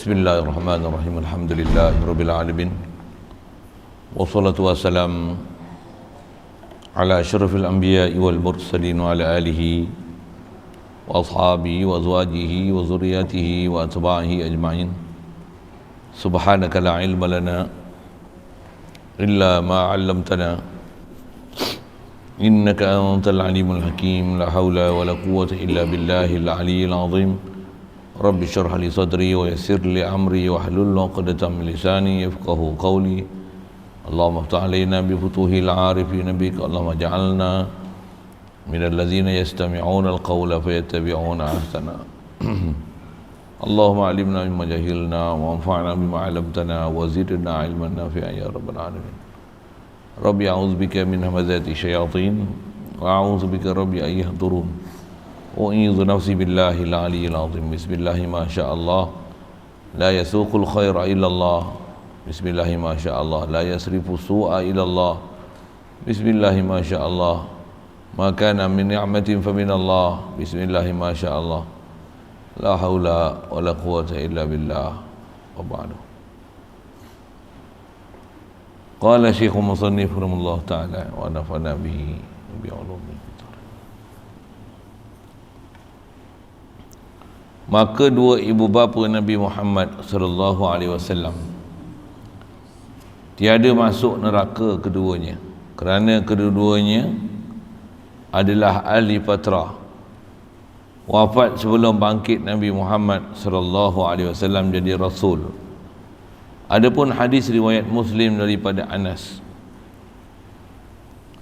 Bismillahirrahmanirrahim. Alhamdulillahirabbil alamin. Wassalatu wassalam ala asyrafil anbiya'i wal mursalin wa ala alihi wa ashabihi wa azwajihi wa zurriyyatihi wa atba'ihi ajma'in. Subhanaka la ilma lana illa ma 'allamtana innaka antal alimul hakim. La haula wa la quwwata illa billahil aliyyil azim. Rabbi syrah li sadri wa yassir li amri wa hlul 'uqdatam min lisani yafqahu qawli. Allahumma iftah 'alaina bi futuhil 'arifin bika. Allahumma ja'alna minal ladzina yastami'una al-qawla fayattabi'una ahsana. Allahumma 'allimna mimma jahilna wa anfa'na bima 'allamtana wa zidna 'ilman nafi'an ya rabbal alamin. Rabbi a'udzubika min hamazati syayatin wa a'udzubika rabbi an yahdurun. U'idzu nafsi billahil aliyyil azim. Bismillahi ma sya'allah la yasuqul khaira illallah. Bismillahi ma sya'allah la yasrifu su'a illallah. Bismillahi ma sya'allah ma kana min ni'matin fa minallah. Bismillahi ma sya'allah la haula wa la quwwata illa billah. Wa ba'du. Qala Syekh Musannif rahimahullah ta'ala wa nafa'na bihi bi ulumi. Maka dua ibu bapa Nabi Muhammad sallallahu alaihi wasallam tiada masuk neraka keduanya, kerana kedua-duanya adalah ahli fatrah, wafat sebelum bangkit Nabi Muhammad sallallahu alaihi wasallam jadi rasul. Adapun hadis riwayat Muslim daripada Anas,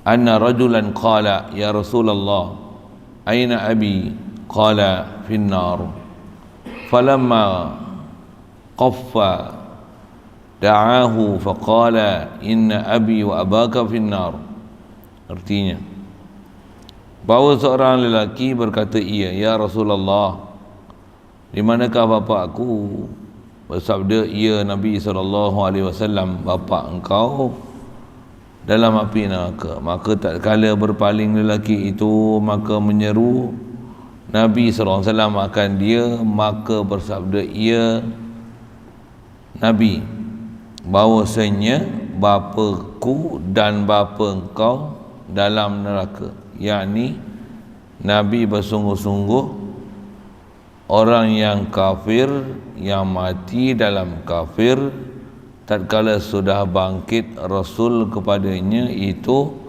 anna rajulan qala ya Rasulullah aina abi, qala finnar. Falamma qaffa da'ahu faqala inna abi wa abaka finnar. Artinya, bahawa seorang lelaki berkata, ya Rasulullah, di manakah bapa aku? Bersabda ia Nabi SAW, bapa engkau dalam api neraka. Maka tak kala berpaling lelaki itu, maka menyeru Nabi SAW akan dia, maka bersabda ia Nabi, bahawasanya bapaku dan bapa engkau dalam neraka. Yakni Nabi bersungguh-sungguh orang yang kafir, yang mati dalam kafir, tatkala sudah bangkit Rasul kepadanya itu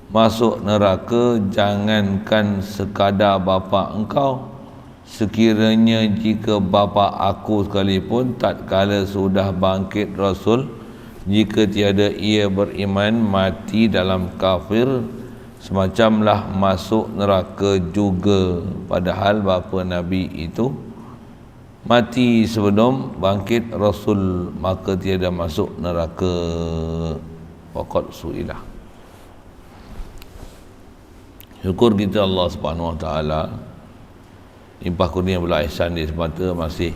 masuk neraka. Jangankan sekadar bapa engkau, sekiranya jika bapa aku sekalipun, tatkala sudah bangkit Rasul, jika tiada ia beriman, mati dalam kafir, semacamlah masuk neraka juga. Padahal bapa Nabi itu mati sebelum bangkit Rasul, maka tiada masuk neraka. Faqad su'ilah. Syukur kita Allah Subhanahu Wa Taala, limpah kurnia belas ihsan dia semata masih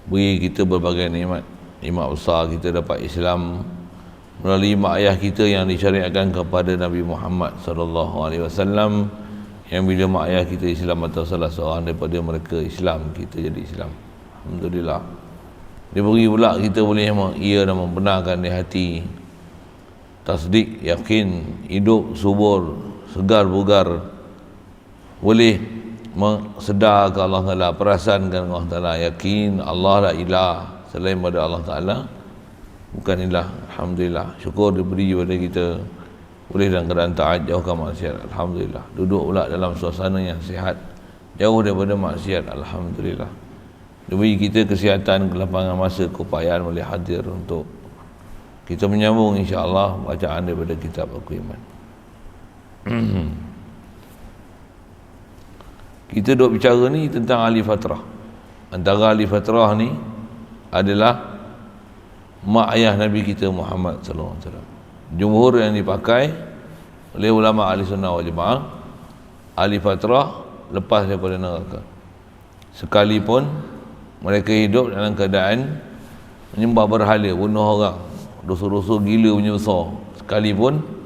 beri kita berbagai nikmat. Nikmat besar kita dapat Islam melalui mak ayah kita yang disyariatkan kepada Nabi Muhammad sallallahu alaihi wasallam, yang bila mak ayah kita Islam atau salah seorang daripada mereka Islam, kita jadi Islam. Alhamdulillah. Dia beri pula kita boleh ia dan membenarkan di hati, tasdik, yakin, hidup subur, segar bugar, boleh sedar ke Allah Ta'ala, perasankan Allah Ta'ala, yakin Allah la ilah selain pada Allah Ta'ala, bukan ilah. Alhamdulillah, syukur diberi kepada kita, boleh dalam keadaan taat, jauhkan maksiat. Alhamdulillah, duduk pula dalam suasana yang sihat, jauh daripada maksiat. Alhamdulillah, diberi kita kesihatan, kelapangan masa, keupayaan boleh hadir untuk kita menyambung insya-Allah bacaan daripada kitab Al-Iman. Kita duk bicara ni tentang ahli fatrah. Antara ahli fatrah ni adalah mak ayah Nabi kita Muhammad sallallahu alaihi wasallam. Jumhur yang dipakai oleh ulama ahli sunnah wal jamaah, ahli fatrah lepas daripada neraka, sekalipun mereka hidup dalam keadaan menyembah berhala, bunuh orang, dosa-dosa gila punya besar, sekalipun.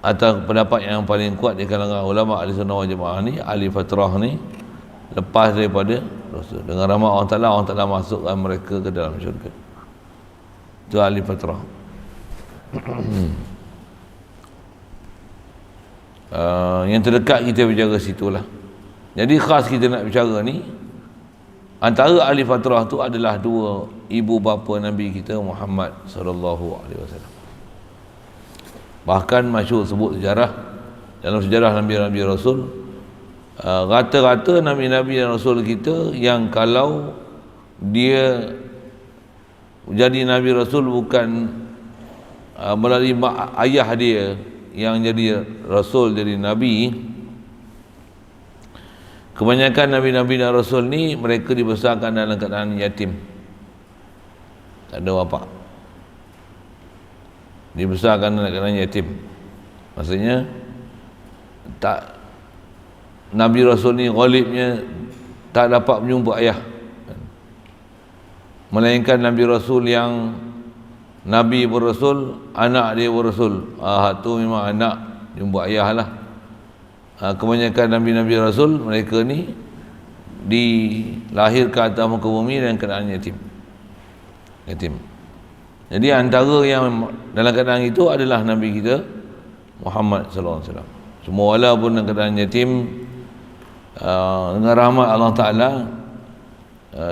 Atau pendapat yang paling kuat di kalangan ulama ahli sunnah wal jamaah ni, ahli fatrah ni lepas daripada dosa. Dengan rahmat Allah Ta'ala masukkan mereka ke dalam syurga. Itu ahli fatrah. Yang terdekat kita bicara situlah. Jadi khas kita nak bicara ni, antara ahli fatrah tu adalah dua ibu bapa Nabi kita Muhammad sallallahu alaihi wasallam. Bahkan masyhur sebut sejarah, dalam sejarah Nabi-Nabi Rasul, rata-rata Nabi-Nabi dan Rasul kita yang kalau dia jadi Nabi Rasul bukan melalui ayah dia yang jadi Rasul, jadi Nabi, kebanyakan Nabi-Nabi dan Rasul ni mereka dibesarkan dalam keadaan yatim, tak ada bapa, dibesarkan dalam keadaan yatim. Maksudnya tak, Nabi Rasul ni ghalibnya tak dapat menjumpa ayah, melainkan Nabi Rasul yang Nabi berasul, anak dia berasul. Tu memang anak jumpa ayah lah. Kebanyakan Nabi-Nabi Rasul mereka ni dilahirkan atas muka bumi dalam keadaan yatim. Jadi antara yang dalam keadaan itu adalah Nabi kita Muhammad sallallahu alaihi wasallam. Semua walaupun dalam keadaan yatim, dengan rahmat Allah Ta'ala,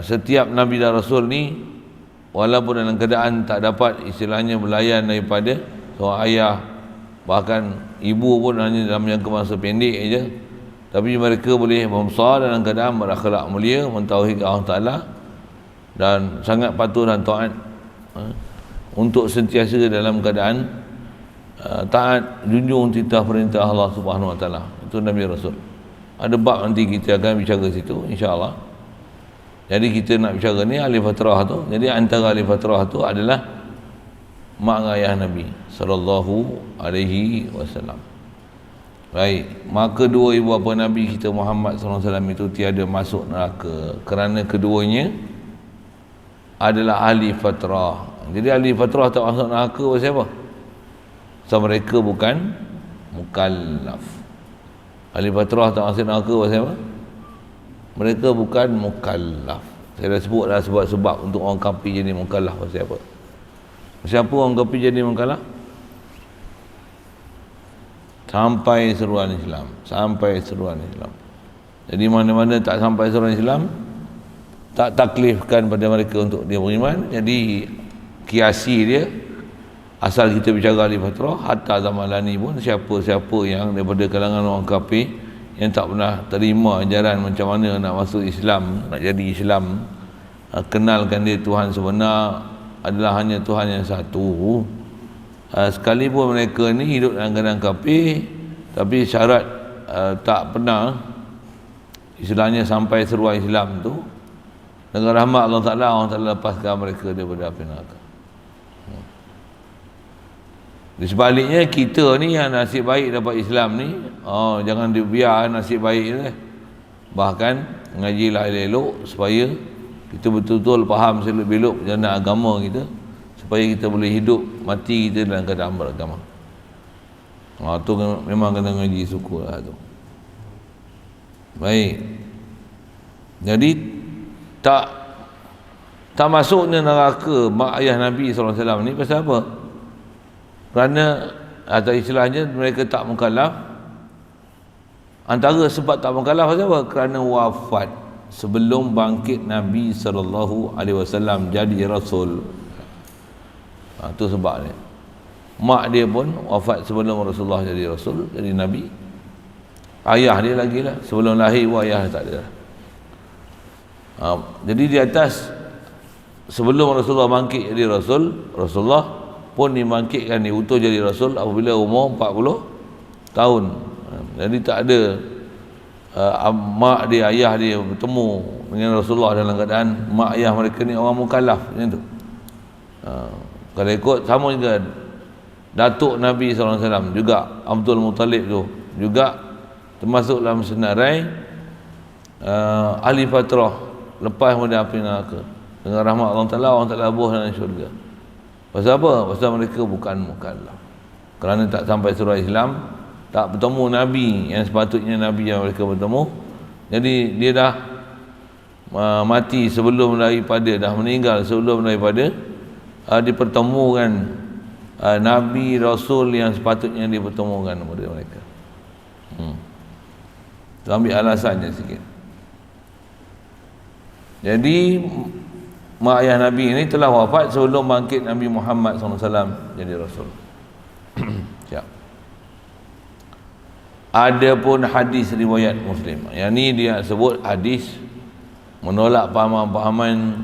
setiap Nabi dan Rasul ni walaupun dalam keadaan tak dapat istilahnya belayan daripada seorang ayah, bahkan ibu pun hanya dalam jangka masa pendek aja, tapi mereka boleh membesar dalam keadaan berakhlak mulia, mentauhidkan Allah Ta'ala dan sangat patuh dan taat, untuk sentiasa dalam keadaan taat, junjung titah perintah Allah Subhanahu Wa Ta'ala. Itu Nabi Rasul. Ada bab nanti kita akan bicara situ insya-Allah. Jadi kita nak bicara ni ahli fatrah tu. Jadi antara ahli fatrah tu adalah mak ayah Nabi sallallahu alaihi wasallam. Baik, maka dua ibu bapa Nabi kita Muhammad sallallahu alaihi wasallam itu tiada masuk neraka kerana keduanya adalah ahli fatrah. Jadi ahli fatrah tak masuk neraka pasal apa? Sebab mereka bukan mukallaf. Ahli fatrah tak masuk neraka pasal apa? Mereka bukan mukallaf. Saya dah sebut dah sebab-sebab untuk orang kafir jadi mukallaf pasal apa. Siapa orang kafir jadi mukallaf? Sampai seruan Islam. Sampai seruan Islam. Jadi mana-mana tak sampai seruan Islam, tak taklifkan pada mereka untuk dia beriman. Jadi kiasi dia, asal kita bicara ahli fatrah, hatta zaman lani pun siapa-siapa yang daripada kalangan orang kafir yang tak pernah terima ajaran macam mana nak masuk Islam, nak jadi Islam, kenalkan dia Tuhan sebenar adalah hanya Tuhan yang satu, sekalipun mereka ni hidup dalam keadaan kafir, tapi syarat tak pernah istilahnya sampai seruan Islam tu, dengan rahmat Allah Ta'ala lepaskan mereka daripada api neraka. Di sebaliknya kita ni yang nasib baik dapat Islam ni, jangan dibiar nasib baik ni. Bahkan mengajilah elok supaya kita betul-betul faham seluk-beluk perjalanan agama kita, supaya kita boleh hidup mati kita dalam keadaan beragama. Tu memang kena ngaji syukur lah tu. Baik. Jadi tak masuknya neraka mak ayah Nabi SAW ni pasal apa? Kerana atau istilahnya mereka tak mukallaf. Antara sebab tak mukallaf pasal apa? Kerana wafat sebelum bangkit Nabi SAW jadi Rasul. Itu sebabnya. Mak dia pun wafat sebelum Rasulullah jadi Rasul, jadi Nabi. Ayah dia lagi lah, sebelum lahir pun ayah tak ada. Jadi di atas, sebelum Rasulullah bangkit jadi Rasul, Rasulullah pun dibangkitkan, diutus jadi Rasul apabila umur 40 tahun. Jadi tak ada mak dia, ayah dia bertemu dengan Rasulullah dalam keadaan mak ayah mereka ni orang mukallaf macam tu. Kalau ikut sama juga datuk Nabi SAW juga, Abdul Muttalib tu juga termasuk dalam senarai ahli fatrah lepas pada api neraka. Dengan rahmat Allah Ta'ala buah dalam syurga. Pasal apa? Pasal mereka bukan mukallaf. Kerana tak sampai surah Islam, tak bertemu Nabi yang sepatutnya Nabi yang mereka bertemu. Jadi dia dah mati sebelum daripada, dah meninggal sebelum daripada dipertemukan Nabi Rasul yang sepatutnya dipertemukan kepada mereka. Tu ambil alasannya sikit. Jadi mak ayah Nabi ini telah wafat sebelum bangkit Nabi Muhammad SAW jadi Rasul. Siap. Ada pun hadis riwayat Muslim. Yang ni dia sebut hadis menolak pahaman-pahaman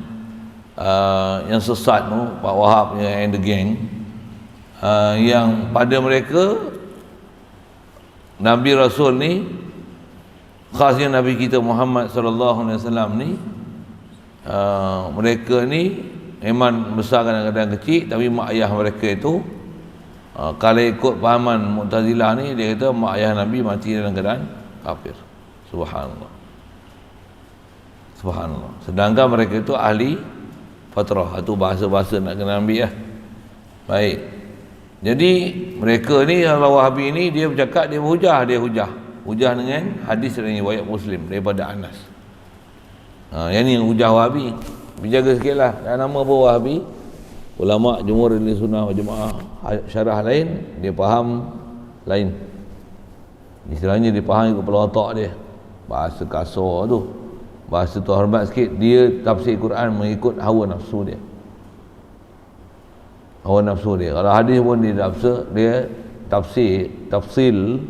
yang sesat tu, Pak Wahab and the gang, yang pada mereka Nabi Rasul ni, khasnya Nabi kita Muhammad SAW ni, mereka ni memang besar kadang-kadang kecil, tapi mak ayah mereka itu kalau ikut pahaman Mu'tazilah ni, dia kata mak ayah Nabi mati dalam keadaan kafir. Subhanallah. Subhanallah. Sedangkan mereka itu ahli fatrah. Itu bahasa-bahasa nak kena ambil lah. Baik. Jadi mereka ni, kalau Wahabi ni, dia bercakap, dia hujah hujah dengan hadis dari riwayat Muslim daripada Anas. Yang ni yang hujah Wahabi. Berjaga sikit lah. Dan nama apa Wahabi? Ulama Jumhur Ahli Sunnah wal Jamaah syarah lain, dia faham lain. Istilahnya dia faham ikut kepala otak dia. Bahasa kasar tu, bahasa tu hormat sikit. Dia tafsir Quran mengikut hawa nafsu dia. Hawa nafsu dia. Kalau hadis pun dia tafsil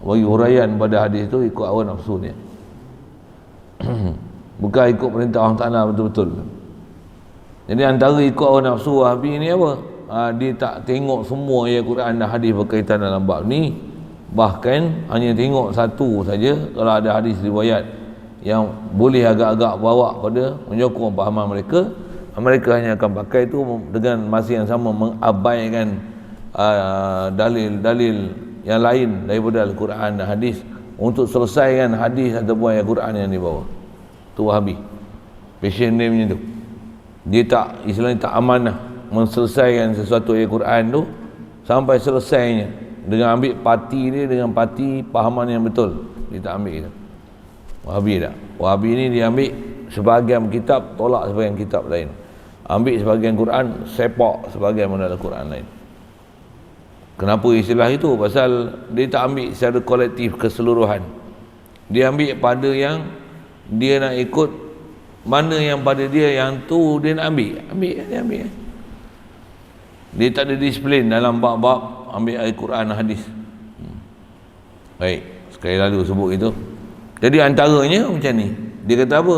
bagi huraian pada hadis tu ikut hawa nafsu dia. Bukan ikut perintah Allah Ta'ala betul-betul. Jadi antara ikut hawa nafsu Wahabi ni apa? Dia tak tengok semua ayat Quran dan hadis berkaitan dalam bab ni. Bahkan hanya tengok satu saja. Kalau ada hadis riwayat yang boleh agak-agak bawa pada menyokong pahaman mereka, mereka hanya akan pakai itu dengan masa yang sama mengabaikan dalil-dalil yang lain daripada Al-Quran dan hadis untuk selesaikan hadis ataupun ayat Quran yang dibawa. Tu Wahabi. Passion dia macam tu. Dia tak, istilahnya tak amanah menselesaikan sesuatu ayat Quran tu sampai selesainya dengan ambil parti dia, dengan parti pahaman yang betul. Dia tak ambil itu. Wahabi tak. Wahabi ni dia ambil sebahagian kitab, tolak sebahagian kitab lain. Ambil sebahagian Quran, sepak sebahagian mana Al-Quran lain. Kenapa istilah itu? Pasal dia tak ambil secara kolektif keseluruhan. Dia ambil pada yang dia nak ikut, mana yang pada dia yang tu dia nak ambil. Dia ambil. Dia tak ada disiplin dalam bab-bab ambil Al-Quran dan hadis. Baik, sekali lalu sebut itu. Jadi antaranya macam ni. Dia kata apa?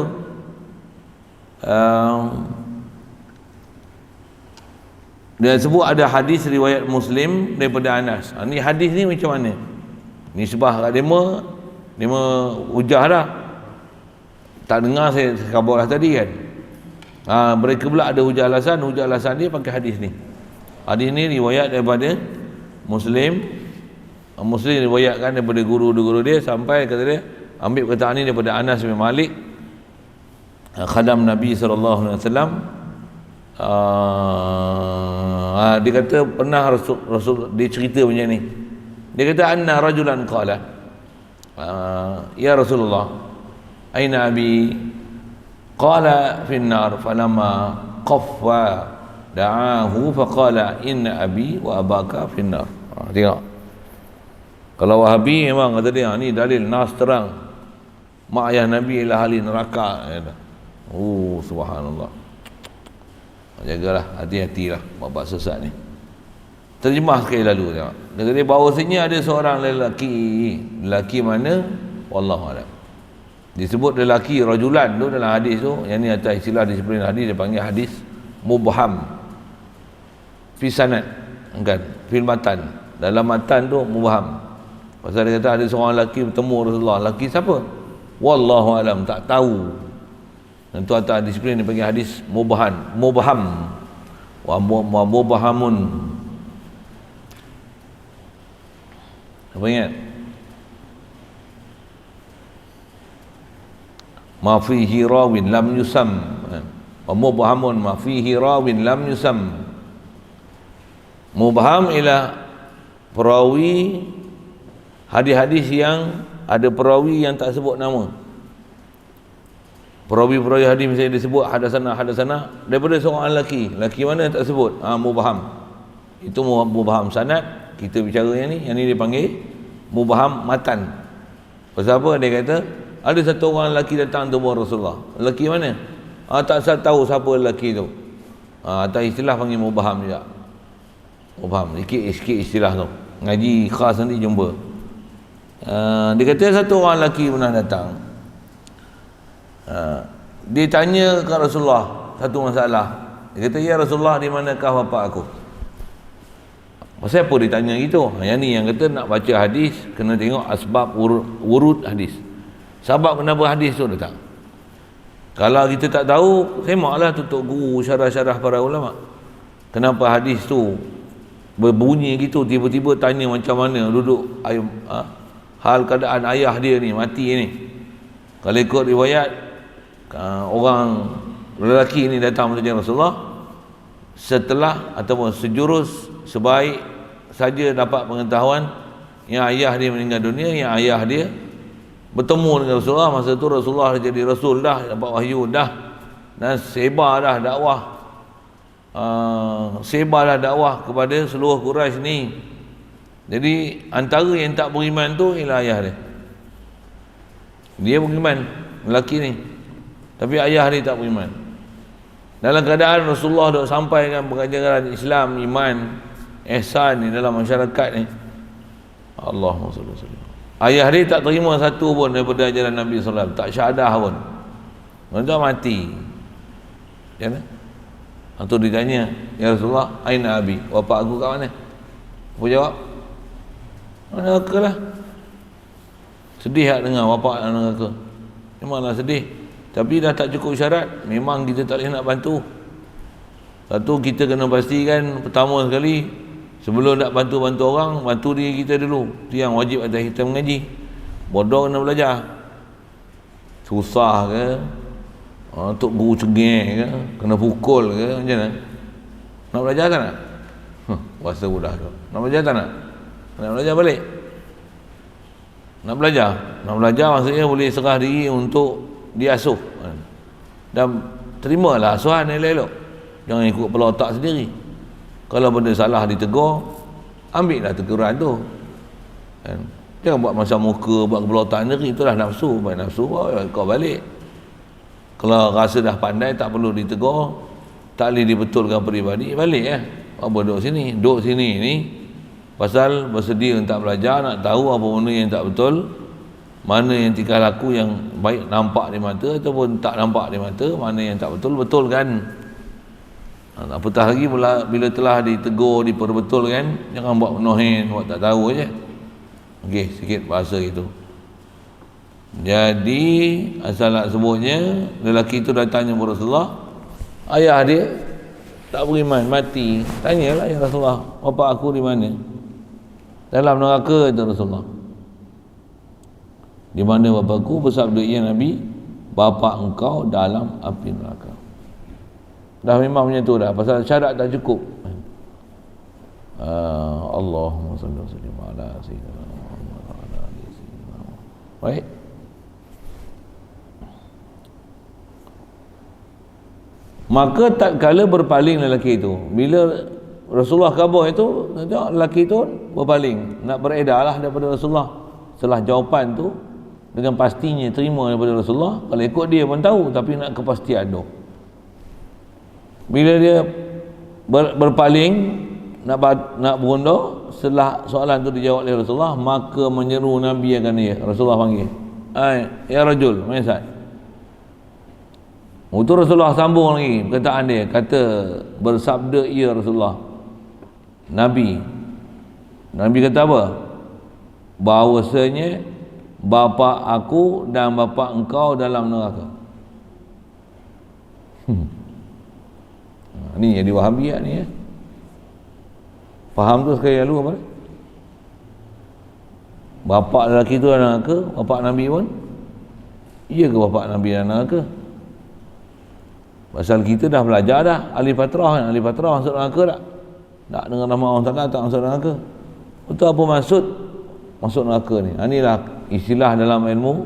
Dia sebut ada hadis riwayat Muslim daripada Anas. Ni hadis ni macam mana? Nisbah kat dia hujah dah. Tak dengar saya khabar tadi kan. Mereka pula ada hujah alasan dia pakai hadis ni. Hadis ni riwayat daripada Muslim. Muslim riwayatkan daripada guru-guru dia sampai kata dia ambil perkataan ni daripada Anas bin Malik, khadam Nabi SAW. Dia kata pernah Rasul dia cerita macam ni. Dia kata anna rajulan qala ya Rasulullah aina abi qala fi an-nar falamma qaffa da'ahu faqala inna abi wa abaka fi an-nar. Tengok, kalau Wahabi memang kata dia ni dalil nas terang mak ayah Nabi ialah ahli neraka. Subhanallah. Jagalah, hati-hatilah bab sesat ni. Terjemah sekali lalu tengok. Dia kata bahawasanya ada seorang lelaki mana wallahu a'lam. Disebut lelaki rajulan tu dalam hadis tu, yang ni atas istilah disiplin hadis dia panggil hadis mubham fi sanad, kan, fil matan, dalam matan tu mubham. Pasal dia kata ada seorang lelaki bertemu Rasulullah. Lelaki siapa? Wallahu alam, tak tahu. Dan tu atas disiplin dia panggil hadis mubham wa mubhamun. Apa ingat? Ma fihi rawin lam yusam wa mubhamun ma fihi rawin lam yusam. Mubham ialah perawi hadis-hadis yang ada perawi yang tak sebut nama. perawi-perawi hadis misalnya disebut hadasana daripada seorang lelaki mana tak sebut, mubham. Itu mubham sanad. Kita bicara yang ni dipanggil mubham matan. Pasal apa? Dia kata ada satu orang lelaki datang tubuh Rasulullah. Lelaki mana? Tak saya tahu siapa lelaki tu. Atau istilah panggil mubham juga. Mubham, sikit istilah tu. Ngaji khas nanti jumpa. Dia kata satu orang lelaki pernah datang. Dia tanya ke Rasulullah satu masalah. Dia kata, ya Rasulullah, di manakah bapa aku? Pasal apa dia tanya gitu? Yang ni yang kata nak baca hadis kena tengok asbab urut hadis. Sebab kenapa hadis tu datang. Kalau kita tak tahu, semaklah tutup guru syarah-syarah para ulama. Kenapa hadis tu berbunyi gitu, tiba-tiba tanya macam mana duduk hal keadaan ayah dia ni mati ni. Kalau ikut riwayat, orang lelaki ni datang bertanya Rasulullah setelah ataupun sejurus sebaik saja dapat pengetahuan yang ayah dia meninggal dunia, yang ayah dia bertemu dengan Rasulullah. Masa tu Rasulullah jadi Rasul dah, dapat wahyu dah, dan sebar dah dakwah, sebarlah dakwah kepada seluruh Quraisy ni. Jadi antara yang tak beriman tu ialah ayah dia beriman, lelaki ni, tapi ayah dia tak beriman. Dalam keadaan Rasulullah dah sampaikan pengajaran Islam, iman, ihsan ni dalam masyarakat ni, Allahumma salli alaihi wasallam, ayah dia tak terima satu pun daripada ajaran Nabi SAW, tak syahadah pun. Mereka mati. Ya kan? Atau ditanya, ya Rasulullah, aina abi? Bapa aku kat mana? Apa jawab? Neraka lah. Sedih tak dengar bapa dalam neraka? Memanglah sedih. Tapi dah tak cukup syarat, memang kita tak boleh nak bantu. Satu, kita kena pastikan pertama sekali, sebelum nak bantu-bantu orang, bantu diri kita dulu. Itu yang wajib atas kita mengaji. Bodoh kena belajar. Susah ke? Tok guru cengeng ke? Kena pukul ke? Macam mana? Nak belajar tak nak? Bahasa mudah tu. Nak belajar tak nak? Nak belajar balik? Nak belajar? Nak belajar maksudnya boleh serah diri untuk diasuh. Dan terimalah asuhan elok-elok. Jangan ikut kepala otak sendiri. Kalau benda salah ditegur, ambil lah teguran tu. Jangan buat masa muka, buat kepala otak sendiri. Itulah nafsu. Baik nafsu, kau balik. Kalau rasa dah pandai, tak perlu ditegur, tak boleh dibetulkan peribadi, balik ya. Apa duduk sini ni pasal bersedia untuk belajar, nak tahu apa benda yang tak betul, mana yang tingkah laku yang baik nampak di mata ataupun tak nampak di mata, mana yang tak betul, betulkan. Apatah lagi bila telah ditegur, diperbetulkan, jangan buat menohin, buat tak tahu je. Okey, sikit bahasa itu. Jadi asal nak sebutnya, lelaki itu datangnya kepada Rasulullah, ayah dia tak beriman, mati. Tanyalah, ya Rasulullah, bapa aku di mana? Dalam neraka, kata Rasulullah. Di mana bapakku? Bersabda ia Nabi, bapa engkau dalam api neraka. Dah memang macam tu dah, pasal syarat tak cukup. Allahumma salli ala sayyidina Muhammad wa ala ali sayyidina Muhammad. Baik. Maka tak kala berpaling lelaki itu, bila Rasulullah khabar itu, lelaki itu berpaling, nak beredarlah daripada Rasulullah. Setelah jawapan tu dengan pastinya terima daripada Rasulullah, kalau ikut dia pun tahu, tapi nak kepastian tu. Bila dia berpaling nak berundur, setelah soalan tu dijawab oleh Rasulullah, maka menyeru Nabi akan dia. Rasulullah panggil, ya rajul, maisat. Itu Rasulullah sambung lagi perkataan dia, kata bersabda ia Rasulullah, Nabi kata apa? Bahawasanya bapa aku dan bapa engkau dalam neraka. Ni jadi Wahabiyah ni ya. Faham tu sekali lalu apa? Bapa lelaki tu dalam neraka, bapa Nabi pun. Iya ke bapa Nabi dalam neraka? Pasal kita dah belajar dah ahli fatrah kan, ahli fatrah masuk neraka tak? Tak dengar nama Allah Ta'ala tak masuk neraka. Itu apa maksud masuk neraka ni? Inilah istilah dalam ilmu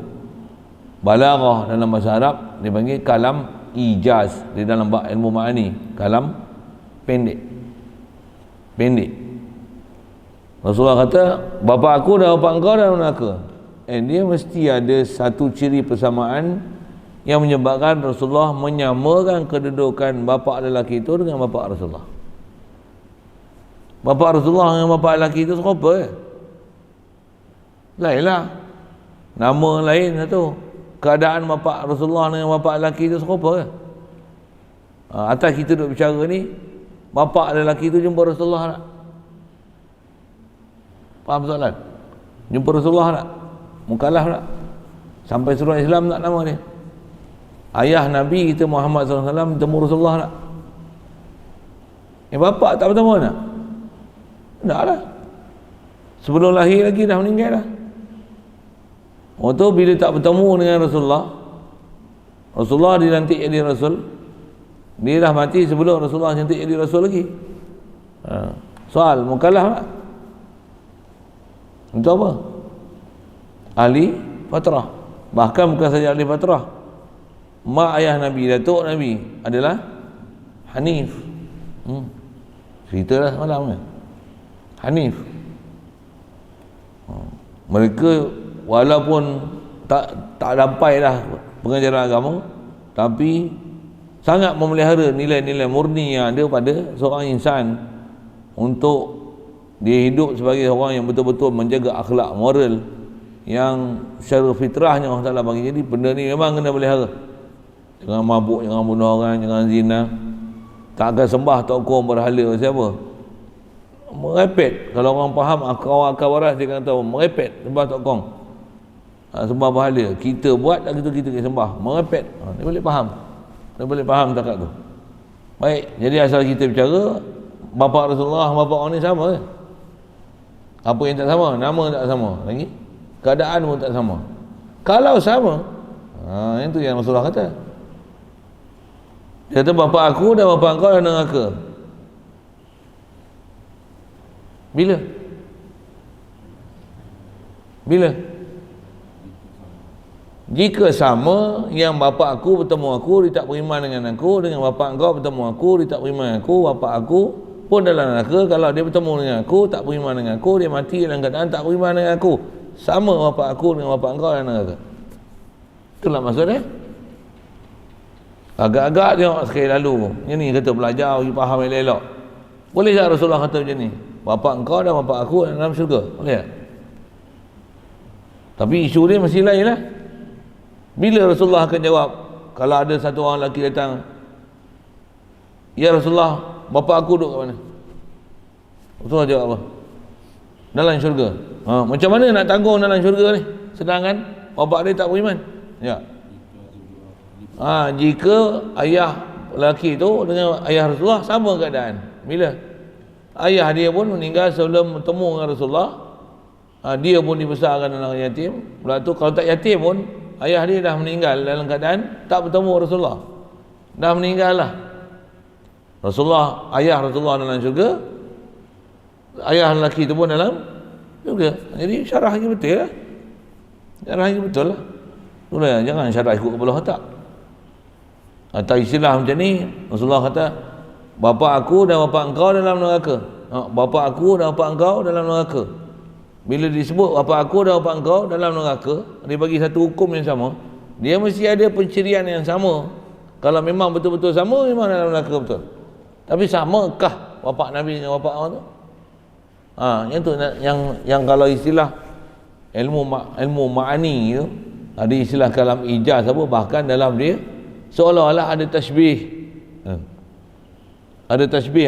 Balaghah dalam bahasa Arab dipanggil kalam ijaz di dalam bab ilmu ma'ani, kalam pendek. Rasulullah kata, bapa aku dan bapa engkau dalam neraka. Dia mesti ada satu ciri persamaan yang menyebabkan Rasulullah menyamakan kedudukan bapa lelaki itu dengan bapa Rasulullah. Bapa Rasulullah dengan bapa lelaki itu serupa. Lainlah. Nama lain satu. Keadaan bapa Rasulullah dengan bapa lelaki itu serupa. Atas kita duduk bicara ni, bapa lelaki itu jumpa Rasulullah tak? Faham soalan? Jumpa Rasulullah tak? Mukallaf tak? Sampai surah Islam tak nama dia? Ayah Nabi kita Muhammad SAW bertemu Rasulullah tak? Bapa tak bertemu tak? Tak lah. Sebelum lahir lagi dah meninggal dah. Waktu bila tak bertemu dengan Rasulullah dilantik jadi Rasul, dia dah mati sebelum Rasulullah dilantik jadi Rasul lagi. Soal, mukallaf tak? Untuk apa? Ahli fatrah. Bahkan bukan saja ahli fatrah, mak ayah Nabi, datuk Nabi adalah Hanif. Cerita dah semalam kan? Hanif. Mereka walaupun tak sampai dah pengajaran agama, tapi sangat memelihara nilai-nilai murni yang ada pada seorang insan untuk dia hidup sebagai orang yang betul-betul menjaga akhlak moral yang secara fitrahnya Allah Ta'ala bagi. Jadi benda ni memang kena pelihara. Jangan mabuk, jangan bunuh orang, jangan zina. Tak akan sembah tokoh berhala siapa. Merepet. Kalau orang faham akal waras, dia kata merepet sembah tokoh, sembah berhala. Kita buat tak gitu, kita sembah, merepet. Dia boleh faham takat tu. Baik, jadi asal kita bicara bapa Rasulullah, bapa orang ni sama ke? Apa yang tak sama? Nama tak sama lagi, keadaan pun tak sama. Kalau sama, itu yang Rasulullah kata. Dia kata bapa aku dan bapa engkau dalam neraka. Bila? Jika sama, yang bapa aku bertemu aku, dia tak beriman dengan aku, dengan bapa engkau bertemu aku, dia tak beriman dengan aku, bapa aku pun dalam neraka. Kalau dia bertemu dengan aku, tak beriman dengan aku, dia mati dalam keadaan tak beriman dengan aku. Sama bapa aku dengan bapa engkau dalam neraka. Itulah maksudnya. Agak-agak tengok sekali lalu yang ni kata belajar bagi faham elok-elok. Boleh tak Rasulullah kata macam ni? Bapa engkau dan bapa aku dalam syurga? Boleh tak? Tapi isu dia mesti lain lah. Bila Rasulullah akan jawab, kalau ada satu orang lelaki datang, ya Rasulullah, bapa aku duduk kat mana? Rasulullah jawab apa? Dalam syurga. Macam mana nak tanggung dalam syurga ni, sedangkan bapa dia tak beriman? Ya. Jika ayah lelaki tu dengan ayah Rasulullah sama keadaan. Bila ayah dia pun meninggal sebelum bertemu dengan Rasulullah, dia pun dibesarkan dalam yatim. Pula tu kalau tak yatim pun, ayah dia dah meninggal dalam keadaan tak bertemu Rasulullah, dah meninggal lah. Ayah Rasulullah dalam syurga, ayah lelaki tu pun dalam syurga. Jadi syarah lagi betul lah. Syarah lagi betul lah. Itulah, jangan syarah ikut kepala otak. Atau istilah macam ni, Rasulullah kata bapa aku dan bapa engkau dalam neraka. Bapa aku dan bapa engkau dalam neraka. Bila disebut bapa aku dan bapa engkau dalam neraka, dia bagi satu hukum yang sama. Dia mesti ada pencirian yang sama. Kalau memang betul-betul sama, memang dalam neraka betul. Tapi samakah bapa Nabi dengan bapa orang tu? Yang tu yang kalau istilah ilmu ma'ani tu, ada istilah kalam ijaz apa, bahkan dalam dia seolah-olah ada tasbih. Ada tasbih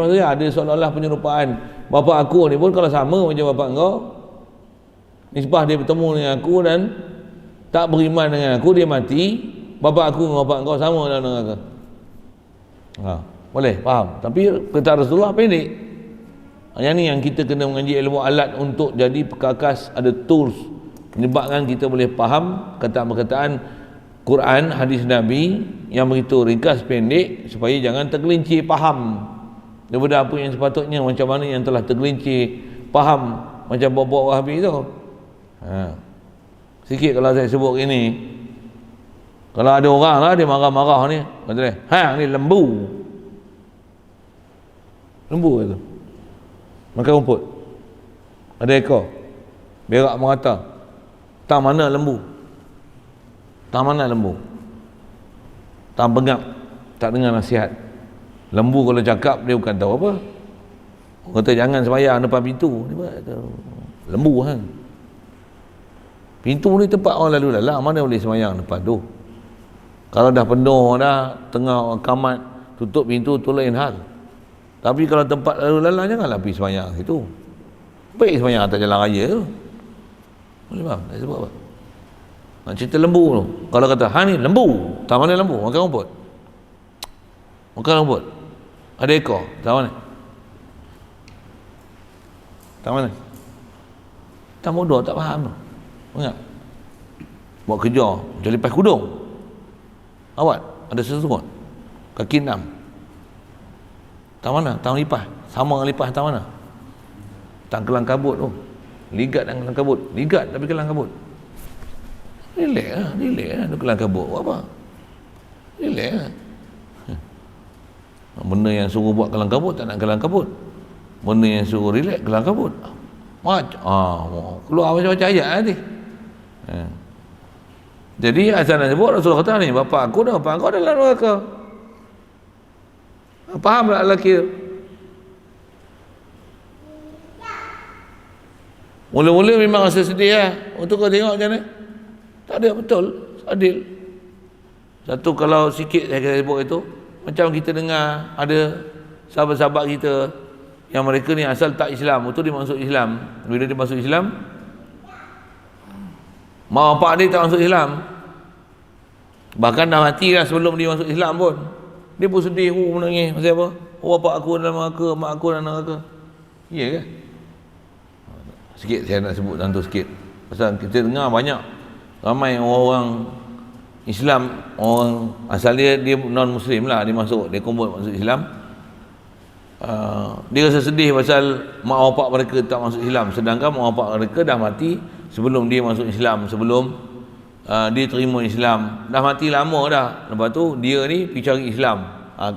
maksudnya ada seolah-olah penyerupaan. Bapa aku ni pun kalau sama macam bapa engkau, nisbah dia bertemu dengan aku dan tak beriman dengan aku, dia mati, bapa aku dengan bapa engkau sama dalam neraka. Boleh faham? Tapi kata Rasulullah pendek. Yang ni yang kita kena mengaji ilmu alat untuk jadi perkakas, ada tools menyebabkan kita boleh faham perkataan Quran, hadis Nabi yang begitu ringkas pendek supaya jangan tergelincir faham daripada apa yang sepatutnya, macam mana yang telah tergelincir faham macam bawa-bawa Wahabi tu. Sikit kalau saya sebut ini, Kalau ada orang lah dia marah-marah ni, kata dia, hang ni lembu. Lembu itu. Makan rumput. Ada ekor. Berak merata. Tang mana lembu? Tang mana lembu? Tang bengap. Tak dengar nasihat. Lembu kalau cakap dia bukan tahu apa. Orang kata jangan sembahyang depan pintu. Lembu kan. Pintu ni tempat orang lalu lalang, mana boleh sembahyang depan tu? Kalau dah penuh dah, tengah kamat, tutup pintu tu lain hal. Tapi kalau tempat lalu lalang janganlah pergi sembahyang situ. Baik sembahyang atas jalan raya tu. Boleh faham? Tak sebut apa? Nak cerita lembu tu. Kalau kata, hang ni lembu. Tak mana lembu? Makan rumput. Makan rumput. Ada ekor. Tak mana? Tak mana? Tak bodoh, tak faham tu. Ingat? Buat kerja. Macam lipas kudung. Awak ada sesuatu. Kaki 6. Tak mana? Tang lipas. Sama dengan lipas tak mana? Tang kelang kabut tu. Ligat dan kelang kabut. Ligat tapi kelang kabut. Relax lah. Dia kelang kabut. Buat apa? Relax lah. Benda yang suruh buat kelang kabut tak nak kelang kabut. Benda yang suruh relax kelang kabut. Keluar macam-macam ayat nanti. Jadi asal nak sebut Rasulullah kata ni, bapa aku adalah neraka. Faham tak lelaki tu? Mula-mula memang rasa sedih lah. Untuk kau tengok macam mana? Tak ada, betul. Adil. Satu kalau sikit saya kata sebut itu, macam kita dengar ada sahabat-sahabat kita yang mereka ni asal tak Islam, betul dia masuk Islam. Bila dia masuk Islam, mak bapak dia tak masuk Islam. Bahkan dah mati lah sebelum dia masuk Islam pun. Dia pun sedih, menangis. Pasal apa? Bapak aku dalam neraka, mak aku dalam neraka. Ya ke? Sikit saya nak sebut tentang tu sikit. Pasal kita dengar banyak ramai orang Islam, orang asal dia non-Muslim lah, dia masuk, dia convert masuk Islam. Dia rasa sedih pasal mak bapak mereka tak masuk Islam, sedangkan mak bapak mereka dah mati sebelum dia masuk Islam, sebelum dia terima Islam. Dah mati lama dah. Lepas tu dia ni pergi cari Islam.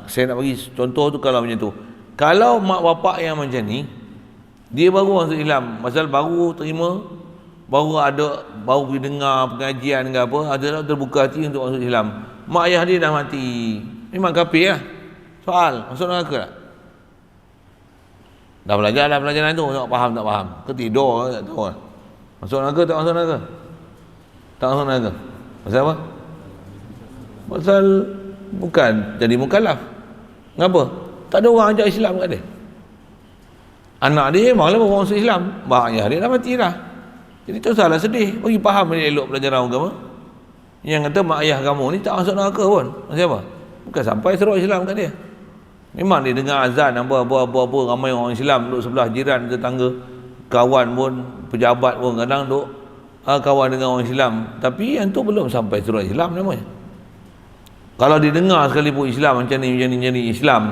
Saya nak bagi contoh tu kalau macam tu. Kalau mak bapak yang macam ni, dia baru masuk Islam, pasal baru terima, baru pergi dengar pengajian ke apa, ada terbuka hati untuk masuk Islam. Mak ayah dia dah mati, memang kafir lah. Soal, masuk neraka tak? Dah belajar pelajaran tu, tak faham tak faham, ketidur tak tahu lah. Masuk neraka tak masuk neraka? Tak masuk neraka. Pasal apa? Pasal bukan jadi mukallaf. Kenapa? Tak ada orang ajak Islam kat dia. Anak dia memanglah baru masuk Islam, mak ayah dia dah mati dah. Jadi tu salah sedih. Bagi faham dia elok pelajaran agama. Yang kata mak ayah kamu ni tak masuk neraka pun. Maksud apa? Bukan sampai seruan Islam kat dia. Memang dia dengar azan apa ramai orang Islam duduk sebelah, jiran, tetangga, kawan pun, pejabat pun kadang duduk kawan dengan orang Islam. Tapi yang tu belum sampai seruan Islam namanya. Kalau dia dengar sekalipun Islam macam ni Islam,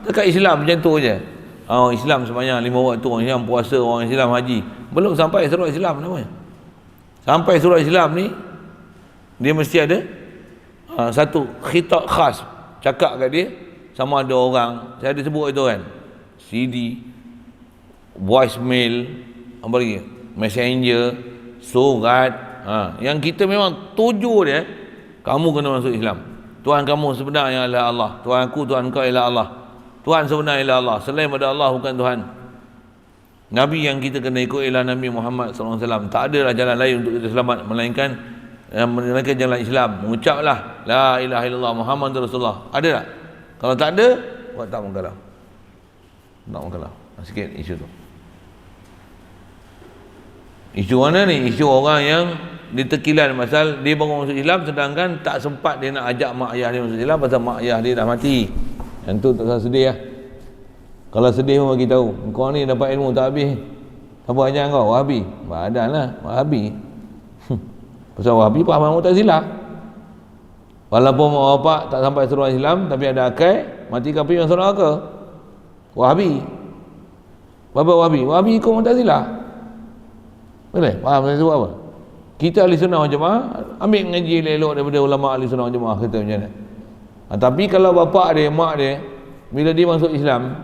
dekat Islam macam tu je. Islam sembahyang 5 waktu, orang Islam puasa, orang Islam haji, belum sampai surat Islam namanya. Sampai surat Islam ni dia mesti ada satu khitab khas cakap kat dia, sama ada orang, saya ada sebut itu kan, CD, voicemail, apa lagi, messenger, surat. Yang kita memang tuju dia, kamu kena masuk Islam. Tuhan kamu sebenarnya adalah Allah, Tuhan aku, Tuhan kau ialah Allah, Tuhan sebenarnya ialah Allah, selain daripada Allah bukan Tuhan. Nabi yang kita kena ikut ialah Nabi Muhammad SAW. Tak adalah jalan lain untuk kita selamat melainkan jalan Islam. Mengucaplah la ilaha illallah Muhammadur Rasulullah. Ada tak? Kalau tak ada, buat tak mengkalah. Tak mengkalah. Sikit isu tu. Isu mana ni? Isu orang yang ditekilan pasal dia baru masuk Islam, sedangkan tak sempat dia nak ajak mak ayah dia masuk Islam pasal mak ayah dia dah mati. Yang tu tak usah sedih lah. Kalau sedih pun bagi tahu, kau ni dapat ilmu tak habis. Apa ajar kau? Wahabi. Badan lah, Wahabi. Pasal Wahabi faham Mu'tazilah. Walaupun mak bapak tak sampai seruan Islam, tapi ada akal, mati kafir masuk neraka. Wahabi. Apa Wahabi? Wahabi ikut Mu'tazilah. Boleh? Faham saya sebut apa? Kita ahli sunnah wal jamaah ambil ngaji elok daripada ulama ahli sunnah wal jamaah kata macam mana. Tapi kalau bapa dia, mak dia, bila dia masuk Islam,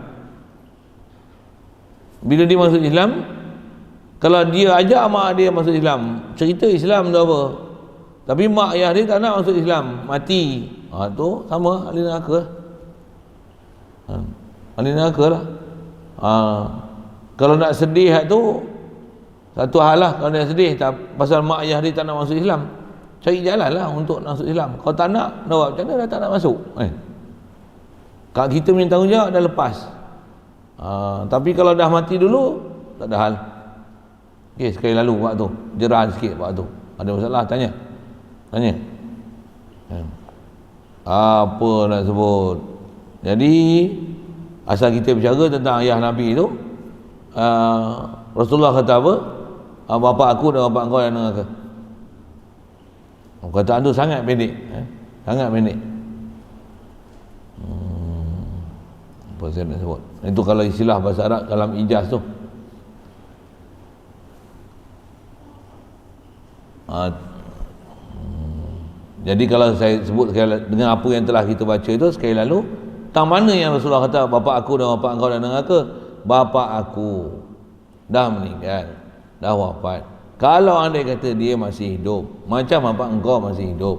kalau dia ajak mak dia masuk Islam, cerita Islam tu apa, tapi mak ayah dia tak nak masuk Islam, mati, tu sama ahli neraka. Ahli neraka lah. Kalau nak sedih tu satu hal lah. Kalau nak sedih pasal mak ayah dia tak nak masuk Islam, cari jalan lah untuk masuk Islam. Kalau tak nak buat macam mana, dah tak nak masuk Kak kita punya tanggungjawab dah lepas. Tapi kalau dah mati dulu, tak ada hal. Okay, sekali lalu buat tu, jerah sikit buat tu. Ada masalah, tanya. Apa nak sebut. Jadi asal kita bicara tentang ayah Nabi tu, Rasulullah kata apa? Bapa aku dan bapa engkau yang neraka. Perkataan tu sangat pendek, sangat pendek. Apa saya nak sebut? Itu kalau istilah bahasa Arab dalam ijaz tu. Jadi kalau saya sebut dengan apa yang telah kita baca itu sekali lalu, tang mana yang Rasulullah kata bapa aku dan bapa engkau dan neraka? Bapa aku dah meninggal, dah wafat. Kalau andai kata dia masih hidup, macam bapa engkau masih hidup,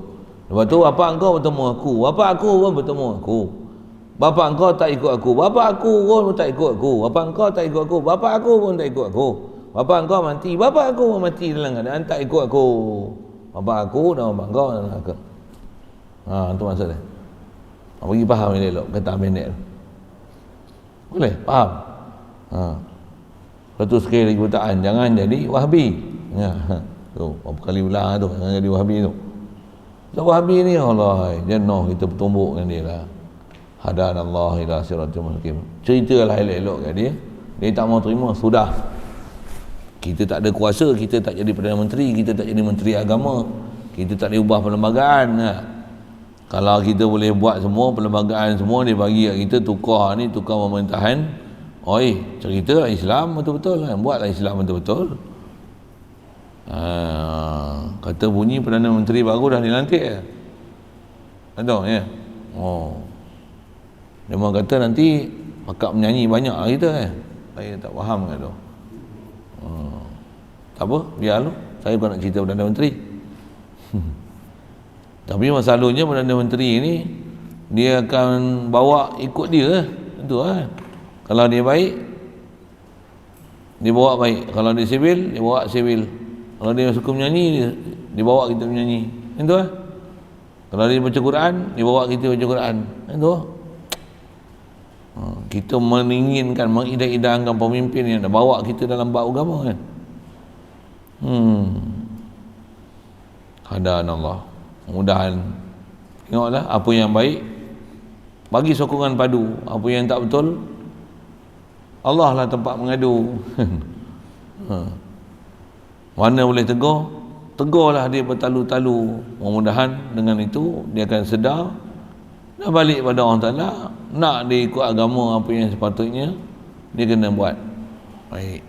lepas tu bapa engkau bertemu aku, bapa aku pun bertemu aku. Bapa engkau tak ikut aku, bapa aku pun tak ikut aku. Bapa engkau tak ikut aku, bapa aku pun tak ikut aku. Bapa engkau mati, bapa aku pun mati dalam keadaan tak ikut aku. Bapa aku dan bapa engkau dan neraka. Itu maksud dia. Bagi faham ni elok, kata pendek tu. Boleh? Faham? Lepas tu sekali lagi perkataan, jangan jadi Wahabi. Tu, berapa kali ulang tu, jangan jadi Wahabi tu. So Wahabi ni, Allah, jenuh kita bertumbuk dengan dia lah. Hadanallah ila siratal mustaqim. Ceritalah elok-elok kat dia. Dia tak mau terima, sudah. Kita tak ada kuasa, kita tak jadi Perdana Menteri, kita tak jadi Menteri Agama, kita tak boleh ubah perlembagaan. Kalau kita boleh buat semua perlembagaan semua dia bagi kat kita, tukar ni, tukar pemerintahan. Ceritalah Islam betul-betul lah. Buatlah Islam betul-betul. Kata bunyi Perdana Menteri baru dah dilantik ya. Tahu ya? Dia mahu kata nanti pakak menyanyi banyak lah kita Saya tak faham kat tu. Tak apa, biar lu. Saya bukan nak cerita Perdana Menteri. Tapi masalahnya Perdana Menteri ni dia akan bawa ikut dia. Tentu lah. Kalau dia baik, dia bawa baik. Kalau dia sivil, dia bawa sivil. Kalau dia suka menyanyi, dia bawa kita menyanyi. Itu lah. Kalau dia baca Quran, dia bawa kita baca Quran. Itu lah. Kita menginginkan, mengidah-idahkan pemimpin yang dah bawa kita dalam bab agama kan. Hadanallah. Mudahan tengoklah apa yang baik, bagi sokongan padu. Apa yang tak betul, Allah lah tempat mengadu. Mana boleh tegur, tegurlah dia bertalu-talu. Mudah-mudahan dengan itu dia akan sedar, dah balik pada Allah Ta'ala. Nak dia ikut agama apa yang sepatutnya dia kena buat. Baik.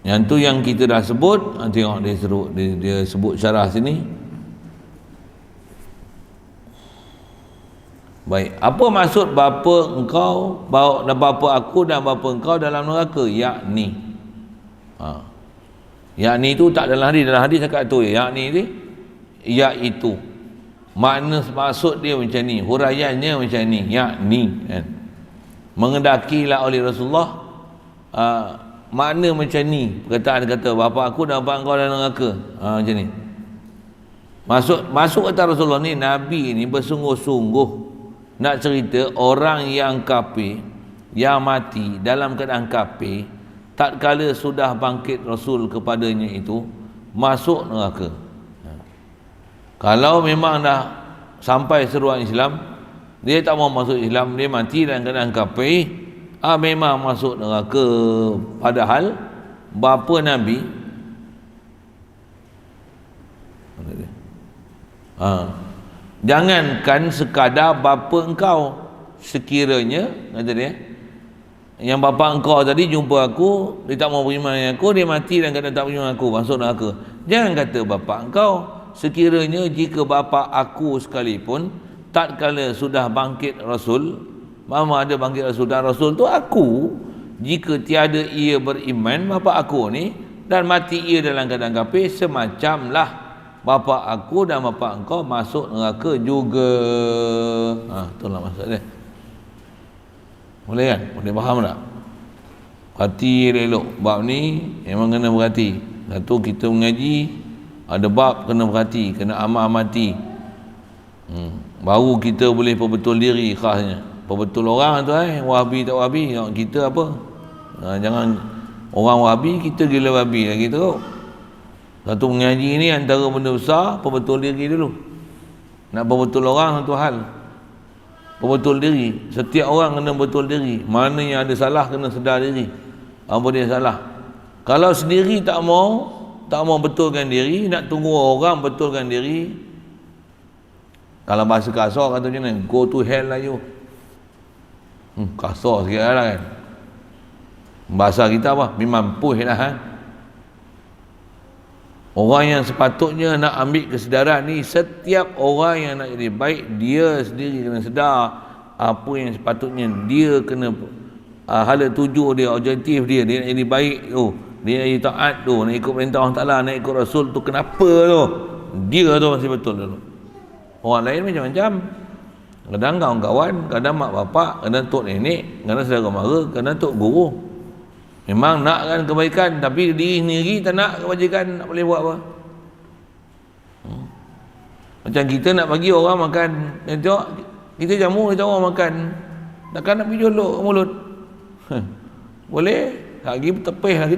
Yang tu yang kita dah sebut. Tengok dia sebut syarah sini. Baik, apa maksud bapa engkau, bapa aku dan bapa engkau dalam neraka? Yakni yakni itu tak dalam hadis cakap tu yakni ni, iaitu makna maksud dia macam ni, huraiannya macam ni, yakni kan, mengendakilah oleh Rasulullah makna macam ni. Perkataan kata bapa aku dan bapa engkau dalam neraka, macam ni. Masuk kata Rasulullah ni, Nabi ni bersungguh-sungguh nak cerita orang yang kafir, yang mati dalam keadaan kafir, tak kala sudah bangkit Rasul kepadanya itu, masuk neraka. Kalau memang dah sampai seruan Islam, dia tak mau masuk Islam, dia mati dalam keadaan kafir, memang masuk neraka. Padahal bapa Nabi jangankan sekadar bapa engkau, sekiranya, kata dia, yang bapa engkau tadi jumpa aku, dia tak mau beriman dengan aku, dia mati dan kata tak beriman dengan aku, masuk neraka. Jangan kata bapa engkau, sekiranya jika bapa aku sekalipun, tatkala sudah bangkit Rasul, mama ada bangkit Rasul, dan Rasul tu aku, jika tiada ia beriman bapa aku ni, dan mati ia dalam keadaan kafir, semacamlah bapa aku dan bapa engkau masuk neraka juga. Itulah maksud dia. Boleh kan? Boleh faham tak? Hati elok. Bab ni memang kena berhati. Satu, kita mengaji, ada bab kena berhati, kena amati. Baru kita boleh perbetul diri khasnya. Perbetul orang tu Wahabi tak Wahabi, kita apa? Jangan orang Wahabi, kita gila Wahabi lagi teruk. Satu mengaji ni antara benda besar, perbetul diri dulu. Nak perbetul orang satu hal, perbetul diri. Setiap orang kena betul diri. Mana yang ada salah kena sedar diri, apa dia salah. Kalau sendiri tak mau betulkan diri, nak tunggu orang betulkan diri, kalau bahasa kasar kata macam mana, go to hell lah you. Kasar sikit lah kan. Bahasa kita apa? Memampuh lah Orang yang sepatutnya nak ambil kesedaran ni, setiap orang yang nak jadi baik, dia sendiri kena sedar apa yang sepatutnya dia kena, hala tuju dia, objektif dia nak jadi baik tu, dia nak jadi taat tu, nak ikut perintah Allah Ta'ala, nak ikut Rasul tu, kenapa tu? Dia tu masih betul dulu. Orang lain macam-macam. Kadang kawan-kawan, kadang mak bapak, kadang tok nenek, kadang saudara mara, kadang tok guru. Memang nakkan kebaikan, tapi diri sendiri tak nak kebajikan, nak boleh buat apa? Macam kita nak bagi orang makan, tengok kita jamu, kita orang makan, takkan nak pergi jolok mulut? Boleh? Tak pergi tepih lah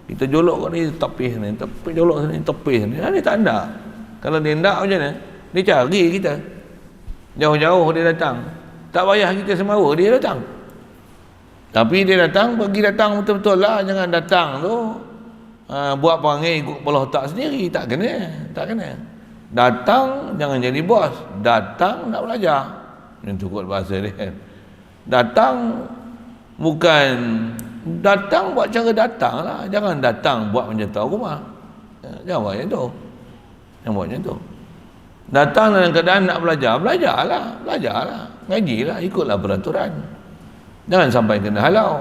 kita jolok kat ni, tepih ni, tepih jolok sini, tepih sini. Ni tak ada. Kalau dia nak macam mana? Dia cari kita, jauh-jauh dia datang, tak payah kita semawa, dia datang. Tapi dia datang, bagi datang betul-betul lah. Jangan datang tu buat perangai ikut kepala otak sendiri. Tak kena. Datang jangan jadi bos, datang nak belajar. Itu kot bahasa dia. Datang bukan, datang buat cara datang lah. Jangan datang buat macam tahu rumah. Jangan buat macam tu. Datang dalam keadaan nak belajar, belajarlah, ngajilah, ikutlah peraturan. Jangan sampai kena halau.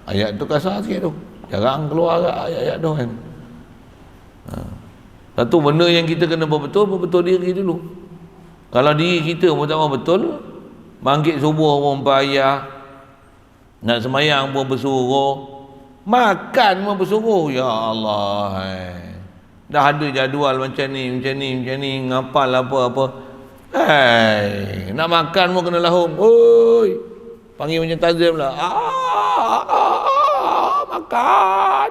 Ayat tu kasar sikit tu, jarang keluar ayat-ayat tu kan. Satu benda yang kita kena berbetul diri dulu. Kalau diri kita pun tak betul, bangkit subuh pun payah, nak semayang pun bersuruh, makan pun bersuruh. Ya Allah, dah ada jadual macam ni, ngapal apa-apa. Nak makan pun kena lahum. Oi, panggil macam tazim lah. Makan.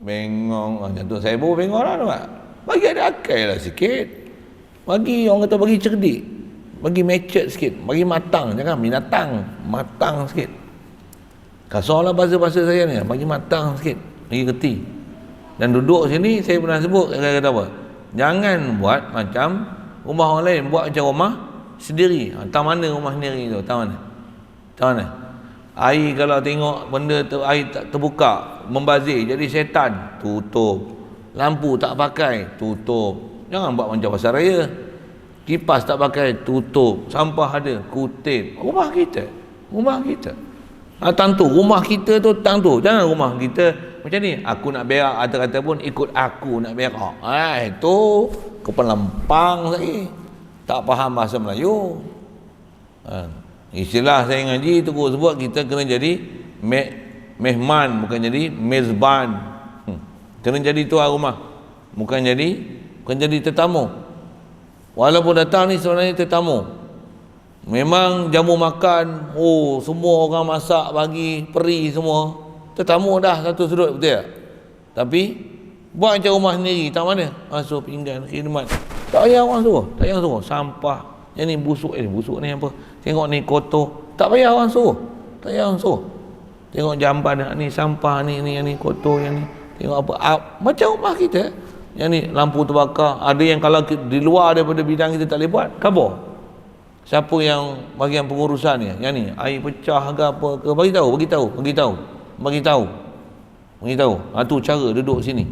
Bengong. Macam tu saya pun bengong lah tu. Bagi ada akal lah sikit. Bagi orang kata bagi cerdik. Bagi matured sikit. Bagi matang. Jangan binatang. Matang sikit. Kasar lah bahasa-bahasa saya ni. Bagi matang sikit. Bagi kerti. Dan duduk sini saya pernah sebut kata apa? Jangan buat macam rumah orang lain. Buat macam rumah sendiri. Tak mana rumah sendiri tu? Tak mana? Air kalau tengok benda tu, air tak terbuka, membazir, jadi setan, tutup. Lampu tak pakai, tutup. Jangan buat macam pasar raya. Kipas tak pakai, tutup. Sampah ada, kutip. Rumah kita. Tang tu, rumah kita tu tang tu. Jangan rumah kita macam ni. Aku nak berak, ada kata pun ikut aku nak berak. Itu kepelempang lagi. Tak faham bahasa Melayu. Istilah saya ngaji tu guru sebut kita kena jadi mehman, bukan jadi mezban. Kena jadi tuan rumah, bukan jadi tetamu. Walaupun datang ni sebenarnya tetamu. Memang jamu makan, semua orang masak bagi peri semua. Tetamu dah satu sudut, betul tak? Tapi buat macam rumah sendiri, tak mana? Masuk pinggan, khidmat. Tak payah orang suruh, sampah. Yang ni busuk ni apa? Tengok ni kotor. Tak payah orang suruh. Tengok jamban ni sampah ni kotor yang ni. Tengok apa? Macam rumah kita. Yang ni lampu terbakar. Ada yang kalau di luar daripada bidang kita tak boleh buat, kabur. Siapa yang bahagian pengurusan ni? Yang ni, air pecah ke apa ke, bagi tahu. Tu cara duduk sini.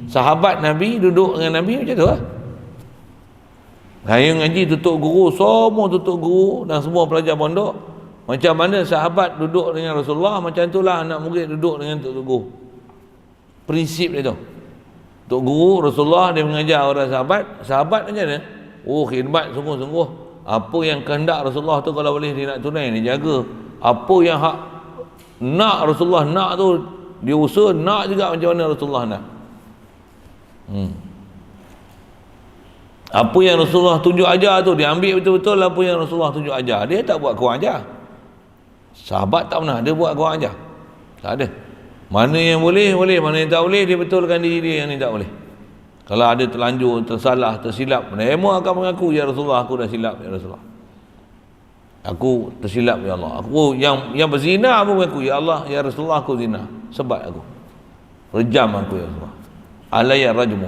Sahabat Nabi duduk dengan Nabi macam tu lah. Yang ngaji tutup guru, semua tutup guru dan semua pelajar pondok. Macam mana sahabat duduk dengan Rasulullah, macam itulah anak murid duduk dengan tutup guru. Prinsip dia tu. Tok guru Rasulullah dia mengajar orang sahabat macam mana? Oh, khidmat sungguh-sungguh. Apa yang kehendak Rasulullah tu kalau boleh dia nak tunai, dia jaga. Apa yang hak nak Rasulullah nak tu dia usaha nak juga macam mana Rasulullah nak. Apa yang Rasulullah tunjuk ajar tu dia ambil betul-betul apa yang Rasulullah tunjuk ajar. Dia tak buat kurang ajar. Sahabat tak pernah dia buat kurang ajar. Tak ada. Mana yang boleh, mana yang tak boleh, dia betulkan diri dia yang ni tak boleh. Kalau ada terlanjur, tersalah, tersilap, mereka akan mengaku, ya Rasulullah, aku dah silap, ya Rasulullah. Aku tersilap, ya Allah. Aku yang berzina pun mengaku, ya Allah, ya Rasulullah, aku zina. Sebat aku. Rejam aku, ya Rasulullah. Alayya rajmu.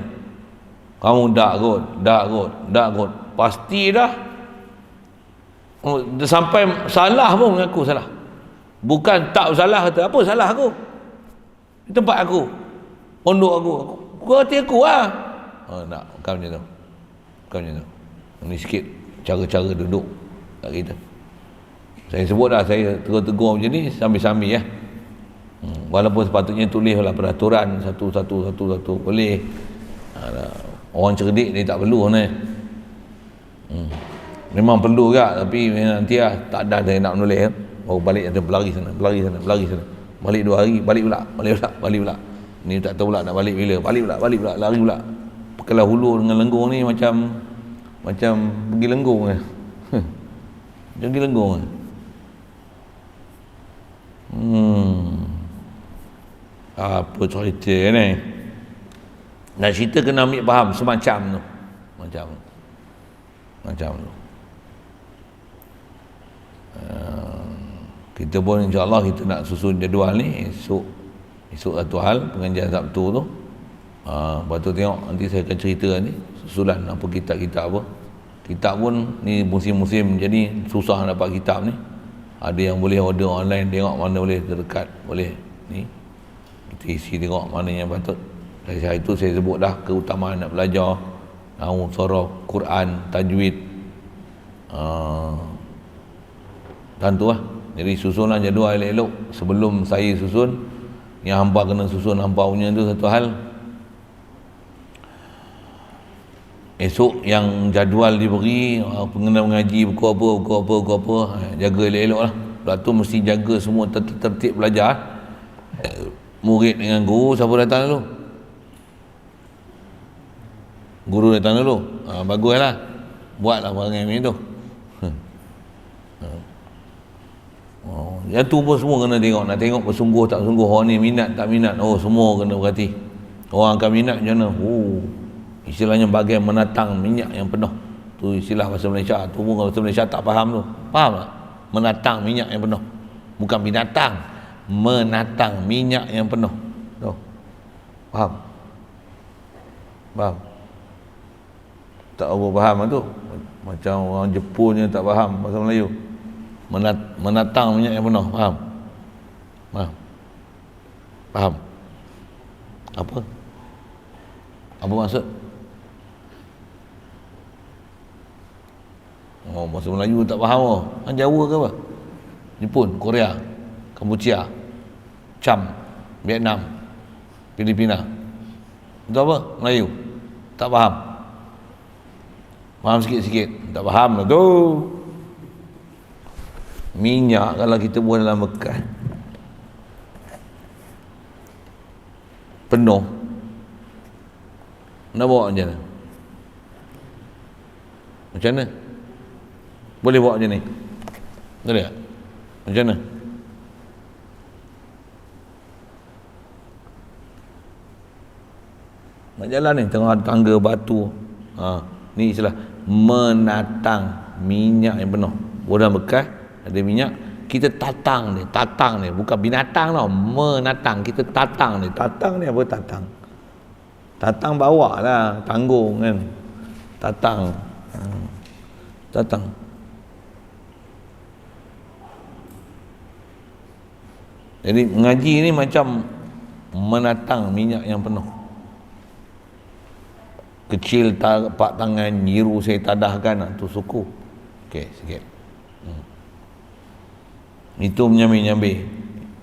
Kamu dak kot. Pasti dah. Sampai salah pun mengaku salah. Bukan tak salah kata, apa salah aku? Tempat aku, pondok aku hati aku lah. Tak, bukan macam tu. Ini sikit cara-cara duduk kat kita. Saya sebut dah, saya tegur-tegur macam ni sambil-sambil ya. Walaupun sepatutnya tulislah peraturan satu boleh. Orang cerdik ni tak perlu ni. Memang perlu juga, tapi nanti lah tak ada yang nak menulis. Baru balik ada berlari sana. Balik 2 hari, balik pula. Ni tak tahu pula nak balik bila. Balik pula, lari pula. Kalau hulu dengan lenggung ni macam pergi lenggung kan. Pergi lenggung kan. Apa cerita ni? Nak cerita kena ambil faham semacam tu. Macam tu. Kita pun insya-Allah kita nak susun jadual ni esok satu hal pengajian Sabtu tu. Lepas tu tengok nanti saya akan cerita ni susulan apa kitab-kitab apa. Kitab pun ni musim-musim jadi susah dapat kitab ni. Ada yang boleh order online, tengok mana boleh terdekat, boleh ni. Kita isi tengok mana yang patut. Dari hari itu saya sebut dah keutamaan nak belajar nahwu, sorof, Quran, tajwid. Dan tu lah. Jadi susunlah jadual elok-elok. Sebelum saya susun, yang hampa kena susun hampa punya tu satu hal. Esok yang jadual diberi, pengguna mengaji buku apa, jaga elok-elok lah. Lepas tu mesti jaga semua tertib belajar. Murid dengan guru, siapa datang dulu? Guru datang dulu. Baguslah. Buatlah barang macam tu. Yang tu pun semua kena tengok. Nak tengok bersungguh tak sungguh. Orang ni minat tak minat. Semua kena berhati. Orang akan minat macam mana? Istilahnya bagian menatang minyak yang penuh. Tu istilah bahasa Malaysia. Tu pun bahasa Malaysia tak faham tu. Faham tak? Menatang minyak yang penuh. Bukan binatang. Menatang minyak yang penuh. Tu. Faham? Tak apa faham tu. Macam orang Jepun yang tak faham bahasa Melayu. Menatang minyak yang penuh. Faham? Apa maksud? Bahasa Melayu tak faham. Jawa ke apa? Jepun, Korea, Kamboja, Cham, Vietnam, Filipina. Itu apa? Melayu. Tak faham. Faham sikit-sikit. Tak faham lah tu. Minyak kalau kita buat dalam bekas penuh, nak bawa macam mana? Macam mana? Boleh bawa macam ni? Boleh tak? Macam mana? Nak jalan ni tengah tangga batu. Ni istilah menatang minyak yang penuh. Bodan bekas ada minyak, kita tatang ni bukan binatang tau, menatang, kita tatang ni apa tatang bawa lah, tanggung kan, tatang datang. Jadi mengaji ni macam menatang minyak yang penuh. Kecil tapak tangan, nyiru saya tadahkan, tu suku. Okey, sikit. Itu menyambi-nyambi.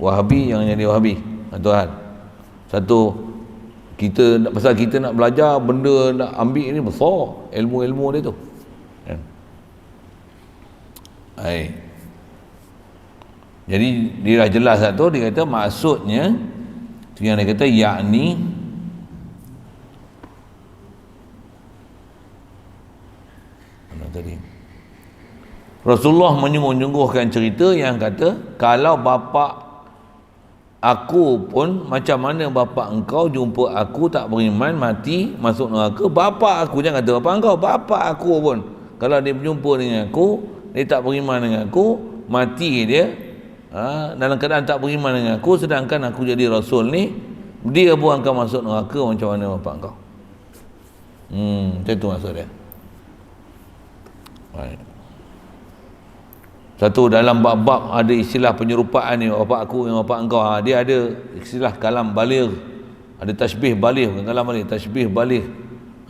Wahabi yang jadi Wahabi. Tuan. Satu, pasal kita nak belajar benda nak ambil ni besar ilmu-ilmu dia tu. Kan? Jadi dia dah jelas satu, dia kata maksudnya tu yang dia kata yakni mana tadi? Rasulullah menyungguh-nyungguhkan cerita yang kata kalau bapa aku pun macam mana bapa engkau jumpa aku tak beriman mati masuk neraka, bapa aku, jangan kata bapa engkau, bapa aku pun kalau dia berjumpa dengan aku dia tak beriman dengan aku, mati dia dalam keadaan tak beriman dengan aku, sedangkan aku jadi rasul ni, dia pun akan masuk neraka macam mana bapa engkau. Macam tu maksud dia. Baik. Satu, dalam bab-bab ada istilah penyerupaan ni, bapa aku dengan bapa engkau, dia ada istilah kalam baligh, ada tasbih baligh, bukan kalam baligh, tasbih baligh.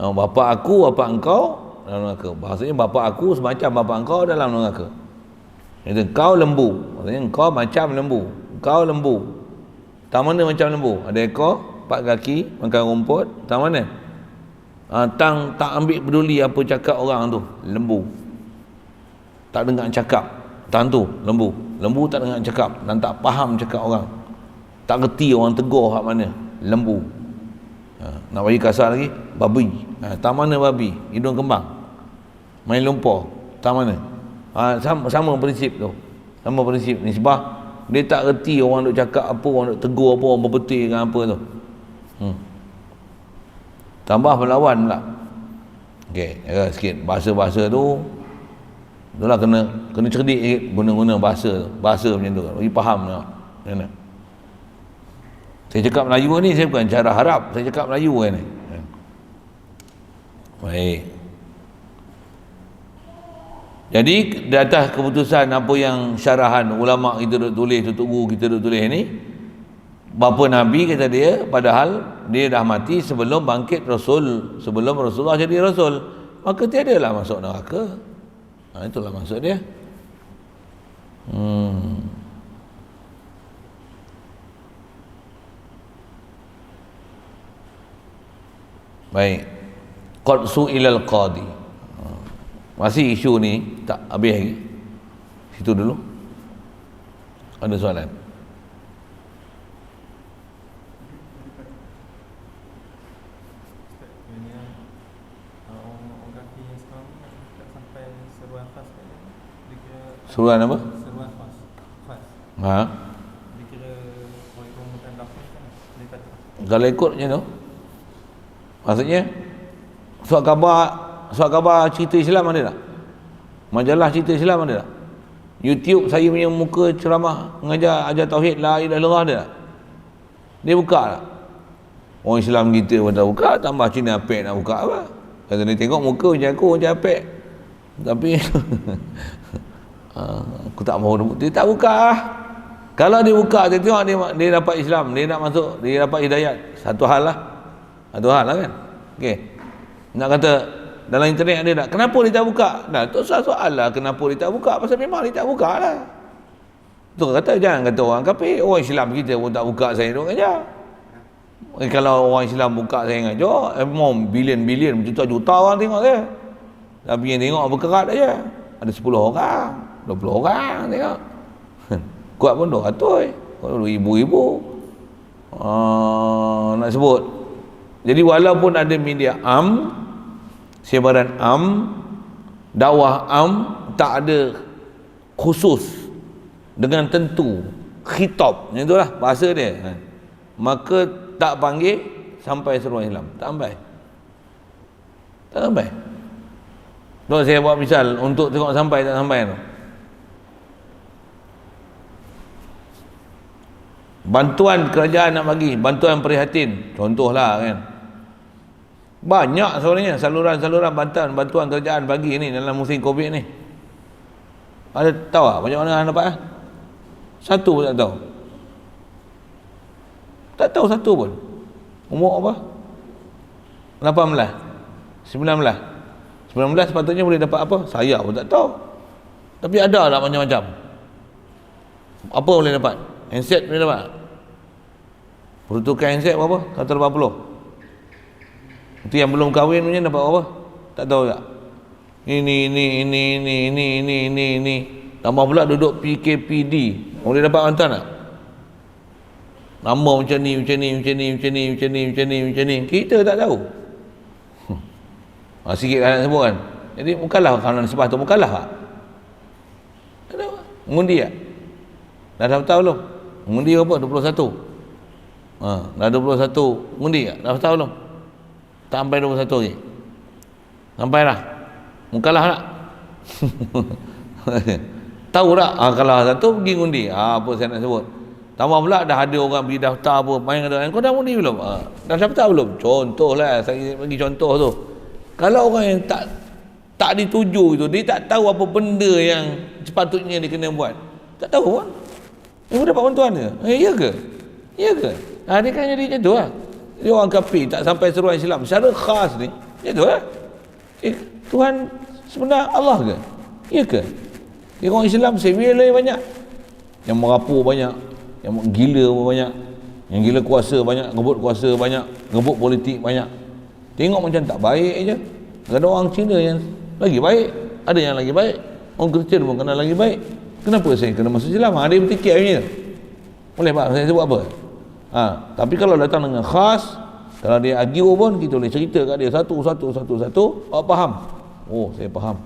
Bapa aku, bapa engkau dalam neraka. Maksudnya bapa aku semacam bapa engkau dalam neraka. Itu kau lembu, maksudnya engkau macam lembu, kau lembu. Tak mana macam lembu, ada ekor, 4 kaki, makan rumput, tak mana? Tak ambil peduli apa cakap orang tu, lembu. Tak dengar cakap. Tang tu lembu tak dengar cakap dan tak faham cakap orang, tak reti orang tegur hak mana, lembu. Nak bagi kasar lagi, babi. Tak mana babi, hidung kembang, main lumpur, tak mana. Sama prinsip tu, sama prinsip ni, sebab dia tak reti orang duk cakap apa, orang duk tegur apa, orang berbetul dengan apa tu. Tambah melawan pula. Okey, jaga sikit bahasa-bahasa tu. Itulah kena cerdik sikit guna-guna bahasa macam tu, bagi faham tak. Mana? Saya cakap Melayu ni, saya bukan cara harap, saya cakap Melayu ni. Baik. Jadi di atas keputusan apa yang syarahan ulama kita duk tulis, tutup guru kita duk tulis ni, bapa Nabi kata dia, padahal dia dah mati sebelum bangkit Rasul, sebelum Rasulullah jadi Rasul, maka tiadalah masuk neraka. Itulah maksud dia. Baik. Qad su'ilal qadi. Masih isu ni tak habis lagi. Situ dulu. Ada soalan? Suruhan apa? Suruhan khas. Dikira orang dakwah kan dia kata. Kalau ikut macam tu. Maksudnya surat khabar cerita Islam ada tak? Majalah cerita Islam ada tak? YouTube saya punya muka ceramah ajar tauhid la ilaha illallah ada tak? Dia buka tak? Orang Islam kita pun tak buka, tambah Cina apek nak buka apa? Kata dia tengok muka macam aku macam apek. Tapi aku tak mahu, dia tak buka. Kalau dia buka, dia tengok dia dapat Islam, dia nak masuk, dia dapat hidayat, satu hal lah kan. Okey, nak kata dalam internet ada tak, kenapa dia tak buka? Nah, tu soal lah, kenapa dia tak buka, pasal memang dia tak buka lah. Tu kata, jangan kata orang kafir, orang Islam kita pun tak buka, saya duk ajar. Kalau orang Islam buka saya ngajar, memang bilion-bilion, juta-juta orang tengok saya. Tapi yang tengok berkerat aja, ada 10 orang, 20 orang tengok. Kuat pun 200, ribu-ribu. Nak sebut. Jadi walaupun ada media sebaran dakwah tak ada khusus dengan tentu khitab, macam itulah bahasa dia. Maka tak panggil sampai seruan Islam, tak sampai. Kalau saya buat misal untuk tengok sampai tak sampai tu. Bantuan kerajaan nak bagi, bantuan prihatin, contohlah kan. Banyak sebenarnya saluran-saluran bantuan kerajaan bagi ni dalam musim Covid ni. Ada tahu tak macam mana anda dapat? Satu pun tak tahu. Tak tahu satu pun. Umur apa? 18, 19 sepatutnya boleh dapat apa? Saya pun tak tahu. Tapi ada lah macam-macam. Apa boleh dapat? Handset boleh dapat? Peruntukan handset berapa? 180. Itu yang belum kahwin punya dapat apa? Tak tahu tak? Ini. Tambah pula duduk PKPD. Boleh dapat bantuan tak? Nama macam ni. Kita tak tahu. Sikit nak sebut kan. Jadi mukallaf kalau sebab tu mukallaf tak? Tak tahu. Mengundi tak? Dah daftar belum? Mengundi berapa? 21. Dah 21 mengundi tak? Dah daftar belum? Tak sampai 21 lagi. Sampai dah. Mukallaf tak? Tahu tak? Kalau satu pergi ngundi. Apa saya nak sebut? Tambah pula dah ada orang pergi daftar apa. Main kata, kau dah ngundi belum? Dah daftar belum? Contohlah, saya bagi contoh tu. Kalau orang yang tak dituju itu, dia tak tahu apa benda yang sepatutnya dia kena buat. Tak tahu pun. Dia dapat bantuan ke? Ya ke? Ya ke? Dia kan jadi macam tu lah. Dia orang kafir tak sampai seruan Islam secara khas ni. Macam tu lah. Tuhan sebenar Allah ke? Ya ke? Dia orang Islam civil lebih banyak. Yang merapu banyak. Yang gila pun banyak. Yang gila kuasa banyak. Ngebut kuasa banyak. Ngebut politik banyak. Tengok macam tak baik je. Ada orang Cina yang lagi baik. Ada yang lagi baik. Orang Kristian pun kena lagi baik. Kenapa saya kena masuk Islam? Ada yang bertikir macam ni. Boleh pak saya sebut apa? Tapi kalau datang dengan khas, kalau dia argue pun kita boleh cerita kat dia satu. Awak faham? Oh, saya faham.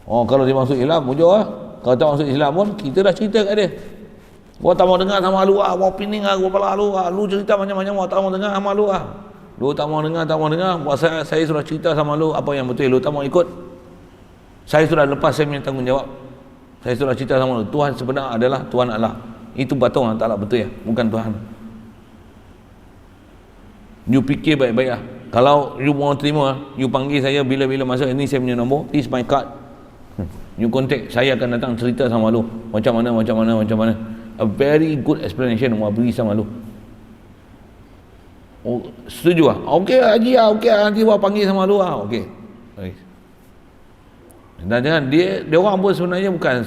Oh, kalau dia masuk Islam, mujur lah. Kalau tak masuk Islam pun, kita dah cerita kat dia. Awak tak mau dengar sama lu lah. Awak pining lah, awak pala lu lah. Lu cerita macam-macam, awak tak mau dengar sama lu lah. Lu tak mau dengar. Buat saya sudah cerita sama lu apa yang betul. Lu tak mau ikut. Saya sudah lepas saya punya tanggungjawab. Saya sudah cerita sama lu. Tuhan sebenar adalah Tuhan Allah. Itu batung Allah Ta'ala betul ya. Bukan Tuhan. You fikir baik-baik lah. Kalau you mau terima, you panggil saya bila-bila masa. Ini saya punya nombor. This my card. You contact. Saya akan datang cerita sama lu. Macam mana. A very good explanation. Mau beri sama lu. Oh, setuju lah? Okey Haji lah. Okey nanti buat panggil sama lu lah. Okey. Dan jangan dia orang pun sebenarnya bukan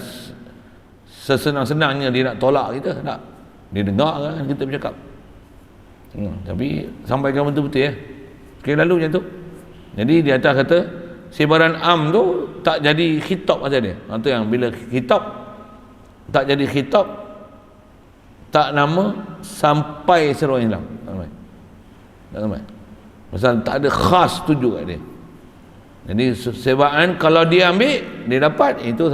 sesenang-senangnya dia nak tolak kita. Tak. Dia dengar kan kita bercakap. Tapi sampaikan betul-betul ya. Okey lalu macam tu. Jadi di atas kata sebaran am tu tak jadi khitab aja dia. Itu yang bila khitab tak jadi khitab tak nama sampai seruan Islam. Tak sampai. Pasal tak ada khas tuju kat dia. Jadi sebabkan kalau dia ambil dia dapat itu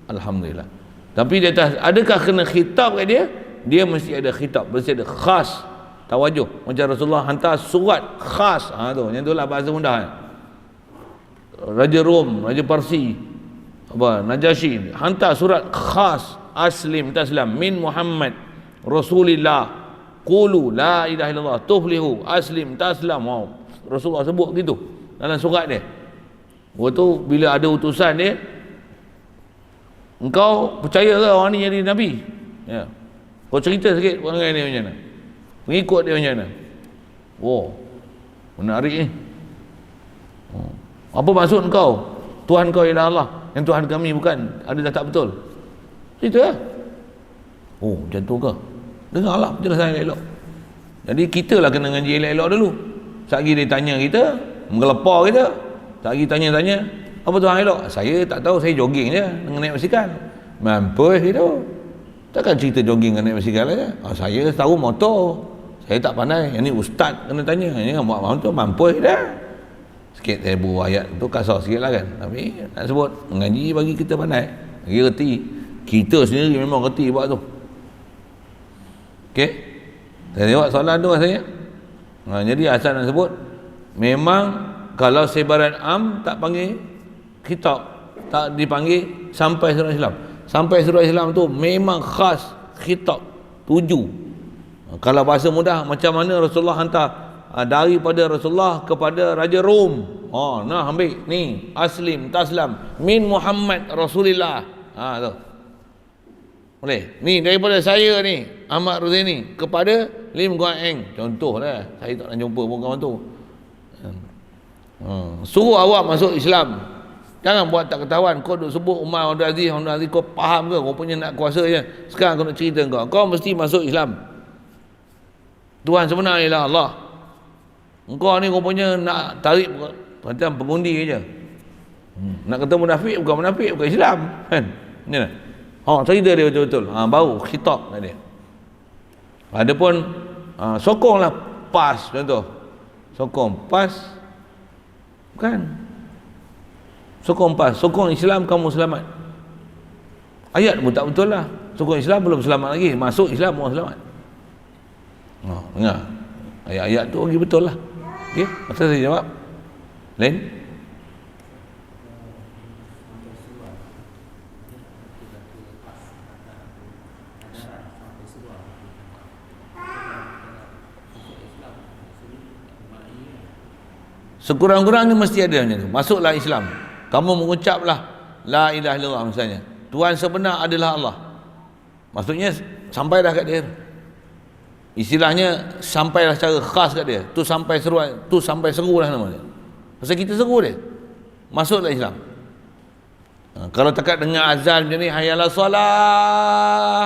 alhamdulillah. Tapi di atas adakah kena khitab kat dia? Dia mesti ada khitab, mesti ada khas tawajuh. Macam Rasulullah hantar surat khas. Tu yang itulah bahasa mudah. Raja Rom, Raja Parsi, Najasyi hantar surat khas, aslim taslam min Muhammad Rasulillah qulu la ilaha illallah tuflihu aslim taslam. Rasulullah sebut gitu dalam surat dia. Waktu bila ada utusan dia, engkau percaya ke orang ni jadi Nabi? Ya. Kau cerita sikit perangai dia macam mana? Mengikut dia macam mana? Menarik ni. Apa maksud engkau? Tuhan kau ialah Allah. Yang Tuhan kami bukan. Ada tak betul? Cerita lah. Macam tu ke? Dengarlah penjelasan elok-elok. Jadi kita lah kena ngaji elok-elok dulu. Sekali dia tanya kita, menggelepar kita. Sekali tanya-tanya, apa Tuhan elok? Saya tak tahu, saya jogging je dengan naik basikal. Mampus gitu. Takkan cerita jogging dengan naik basikal aja. Saya tahu motor. Saya tak pandai. Yang ni ustaz kena tanya. Ini buat motor mampus dah. Sikit saya buat ayat tu kasar sikit lah kan. Tapi nak sebut mengaji bagi kita pandai. Bagi reti. Kita sendiri memang reti buat tu. Okey. Saya jawab soalan tu rasanya. Jadi asal nak sebut memang kalau sebaran am tak panggil khitab, tak dipanggil sampai surah Islam. Sampai surah Islam tu memang khas khitab tuju. Kalau bahasa mudah macam mana Rasulullah hantar daripada Rasulullah kepada Raja Rom. Nah ambil ni, aslim taslam min Muhammad Rasulillah. Tu boleh. Ni daripada saya ni, Ahmad Ruzaini kepada Lim Guan Eng. Contoh lah, saya tak nak jumpa pun kawan tu. Suruh awak masuk Islam. Jangan buat tak ketahuan. Kau duk sebut Umar Abdul Aziz, kau faham ke? Kau punya nak kuasa je. Sekarang kau nak cerita kau mesti masuk Islam. Tuhan sebenar ialah Allah. Engkau ni kau punya nak tarik macam pengundi je. Nak kata munafik bukan Islam kan. Ni lah. Cerita dia betul-betul. Baru khitab kat dia. Adapun sokonglah PAS contoh. Sokong PAS bukan. Sokong PAS, sokong Islam kamu selamat. Ayat pun tak betul lah. Sokong Islam belum selamat lagi. Masuk Islam mau selamat. Dengar. Ayat-ayat tu lagi betul lah. Okey, masa saya jawab. Lain? Sekurang-kurangnya mesti ada macam tu. Masuklah Islam. Kamu mengucaplah la ilaha illallah misalnya. Tuhan sebenar adalah Allah. Maksudnya sampai dah kat dia. Istilahnya sampailah secara khas kat dia. Tu sampai seru lah nama dia. Pasal kita seru dia. Masuklah Islam. Kalau takat dengar azan macam ni, hayalah solah.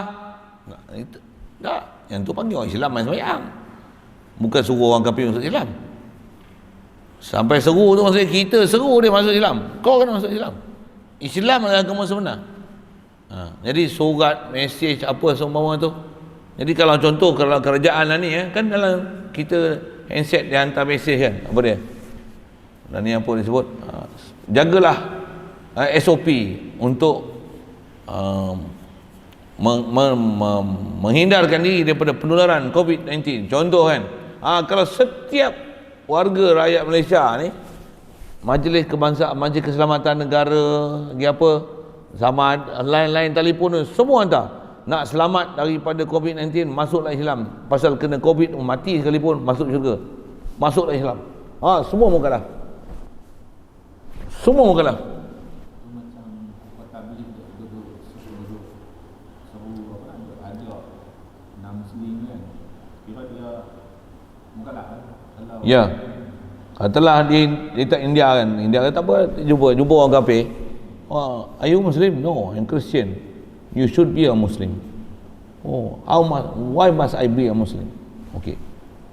Itu tak. Yang tu panggil orang Islam main sembahyang. Bukan suruh orang kafir masuk Islam. Sampai seru tu maksudnya kita seru dia masuk Islam. Kau kena masuk Islam. Islam adalah agama sebenar. Jadi surat, mesej apa seumpama tu. Jadi kalau contoh kalau kerajaan lah ni kan dalam kita handset dia hantar mesej kan. Apa dia? Dan ni apa disebut? Jagalah SOP untuk menghindarkan diri daripada penularan COVID-19. Contoh kan. Kalau setiap warga rakyat Malaysia ni Majlis Kebangsaan, Majlis Keselamatan Negara, apa sama lain-lain telefon semua hantar nak selamat daripada COVID-19, masuklah Islam. Pasal kena COVID mati sekalipun masuk syurga. Masuklah Islam. Semua mukalah. Semua mukalah. Macam kota beli duduk seru ada 6 Muslim kan. Kira dia mukalah kan. Ya. Telah di India kan. India kata tak apa, jumpa orang kafir. Are you Muslim? No, I'm Christian. You should be a Muslim. Why must I be a Muslim? Okay.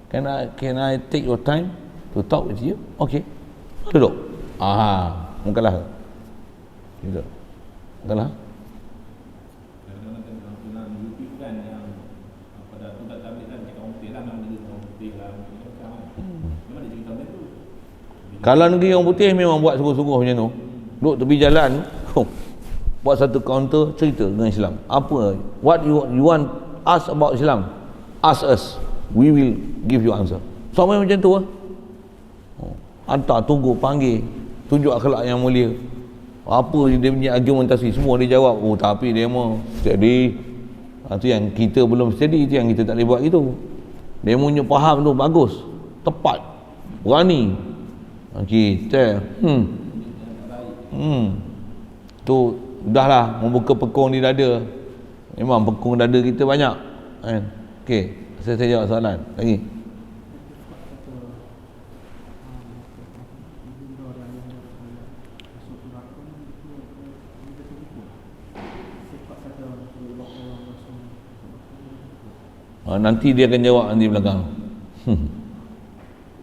Can I take your time to talk with you? Okay. Duduk. Mukalah. Gitu. Mukalah. Kalau negeri orang putih memang buat sungguh-sungguh macam tu. Duduk tepi jalan, buat satu kaunter cerita dengan Islam. Apa? What you want ask about Islam? Ask us. We will give you answer. Sama macam tu hantar, tunggu, panggil, tunjuk akhlak yang mulia. Apa dia punya argumentasi, semua dia jawab. Tapi dia mau steady. Itu yang kita belum steady, itu yang kita tak boleh buat gitu. Dia punya faham tu bagus, tepat, berani. Kita tu udahlah membuka pekung di dada. Memang pekung dada kita banyak kan. Okey, saya jawab soalan lagi. Nanti dia akan jawab nanti belakang.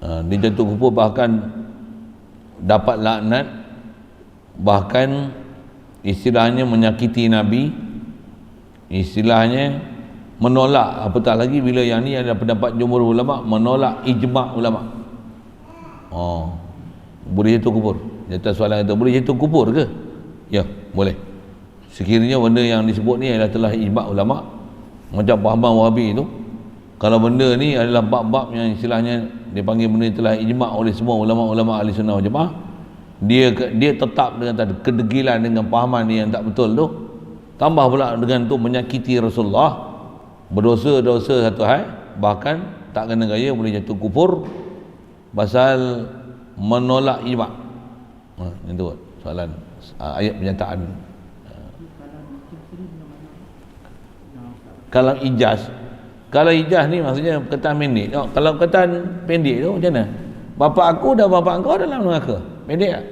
Dia jatuh kufur, bahkan dapat laknat, bahkan istilahnya menyakiti Nabi, istilahnya menolak, apatah lagi bila yang ni ada pendapat jumhur ulama, menolak ijma' ulama. Boleh jatuh kufur. Jatuh soalan itu, boleh jatuh kufur ke? Ya, boleh. Sekiranya benda yang disebut ni adalah telah ijma' ulama, macam pahaman Wahabi itu. Kalau benda ni adalah bab-bab yang istilahnya dia panggil benda telah ijma' oleh semua ulama-ulama ahli sunnah wal jamaah, dia tetap dengan tadi kedegilan dengan pahaman yang tak betul tu, tambah pula dengan tu menyakiti Rasulullah, berdosa-dosa satu hal, bahkan tak kena gaya boleh jatuh kufur pasal menolak ijma'. Yang tu soalan ayat penyataan. Kalau ijaz ni maksudnya perkataan pendek. Kalau perkataan pendek tu macam mana? Bapa aku dan bapa engkau dalam neraka. Pendek tak?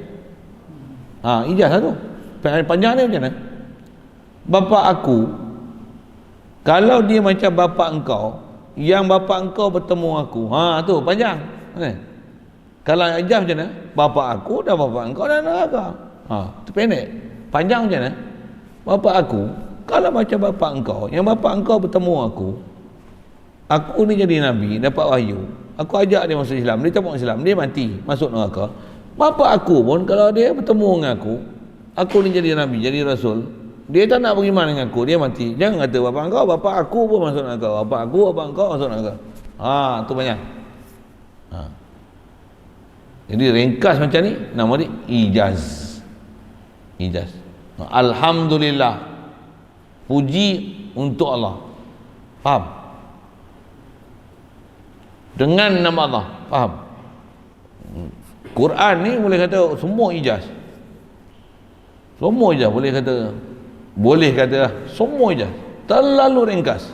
Ijaz lah tu. Panjang ni macam mana? Bapa aku, kalau dia macam bapa engkau, yang bapa engkau bertemu aku, tu panjang. Kalau ijaz macam mana? Bapa aku dan bapa engkau dalam neraka. Tu pendek. Panjang macam mana? Bapa aku, kalau macam bapa engkau, yang bapa engkau bertemu aku ni jadi nabi, dapat wahyu, aku ajak dia masuk Islam, dia tak masuk Islam, dia mati, masuk neraka. Bapa aku pun kalau dia bertemu dengan aku ni jadi nabi, jadi rasul, dia tak nak beriman dengan aku, dia mati. Jangan kata bapa aku pun masuk neraka, bapa engkau masuk neraka. Tu banyak. Jadi ringkas macam ni, nama dia ijaz. Alhamdulillah, puji untuk Allah. Faham? Dengan nama Allah. Faham? Quran ni boleh kata semua ijaz. Semua ijaz boleh kata semua ijaz. Terlalu ringkas.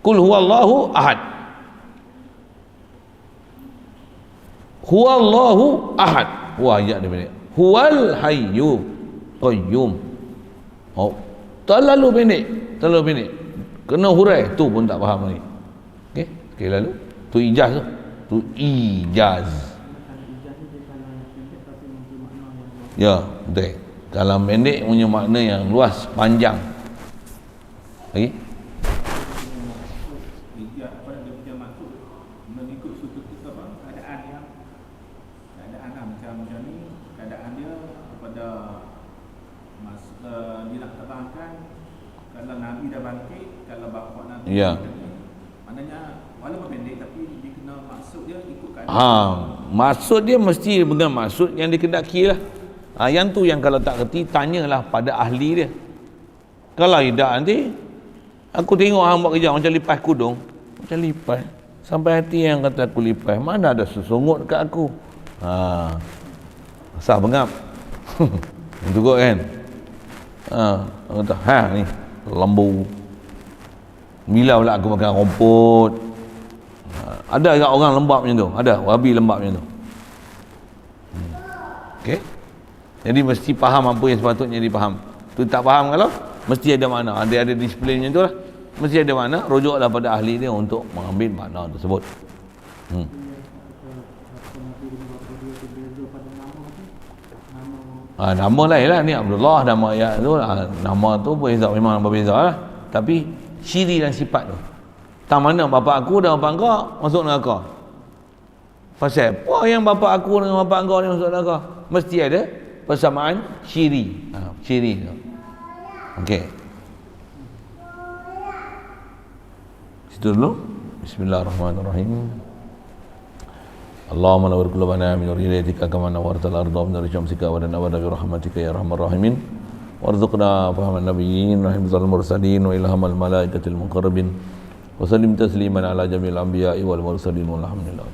Qul huwallahu ahad. Huwallahu ahad. Wah, ayat dia pendek. Huwal hayyu qayyum. Terlalu pendek. Kena hurai, tu pun tak faham lagi. Okey, lalu tu ijaz tu. Tu ijaz. Ya, betul. Kalau pendek punya makna yang luas, panjang. Lagi? Dia maksud mengikut suatu keadaan macam ni, keadaan dia kepada dia nak terangkan kalau Nabi dah bangkit, kalau bapa Nabi maknanya walaupun pendek tapi dia kena maksud dia ikut keadaan. Maksud dia mesti dengan maksud yang dikendaki lah. Yang tu yang kalau tak kerti, tanyalah pada ahli dia. Kalau tidak nanti aku tengok hang buat kerja macam lipas kudung, macam lipas sampai hati yang kata aku lipas, mana ada sesungut dekat aku. Sah bengap. Itu kot kan. Aku kata ni lembu, bila pula aku makan rumput. Ada tak orang lembab macam tu? Ada wahabi lembab macam tu. Okey, jadi mesti faham apa yang sepatutnya dipaham. Tu tak faham kalau mesti ada makna, ada disiplin macam tu lah, mesti ada makna. Rujuklah pada ahli dia untuk mengambil makna tersebut. Nama lain lah, ni Abdullah, nama ayat tu, nama tu berbeza, memang berbeza lah, tapi ciri dan sifat tu. Tak mana bapa aku dan bapa engkau masuk neraka. Pasal apa yang bapa aku dengan bapa engkau ni masuk neraka? Mesti ada persamaan ciri. Ciri tu. Okey. Situ dulu. Bismillahirrahmanirrahim. Allahumma nawwir qulubana min hidayatika kama nawwartal arda min syamsika wa nawwir bi rahmatika ya arhamar rahimin. Warzuqna fahaman nabiyyin wa hifdzal mursalin wa ilhamal malaikatil muqarrabin. Wa sallim tasliman ala jamil anbiya'i wal mursalin walhamdulillah.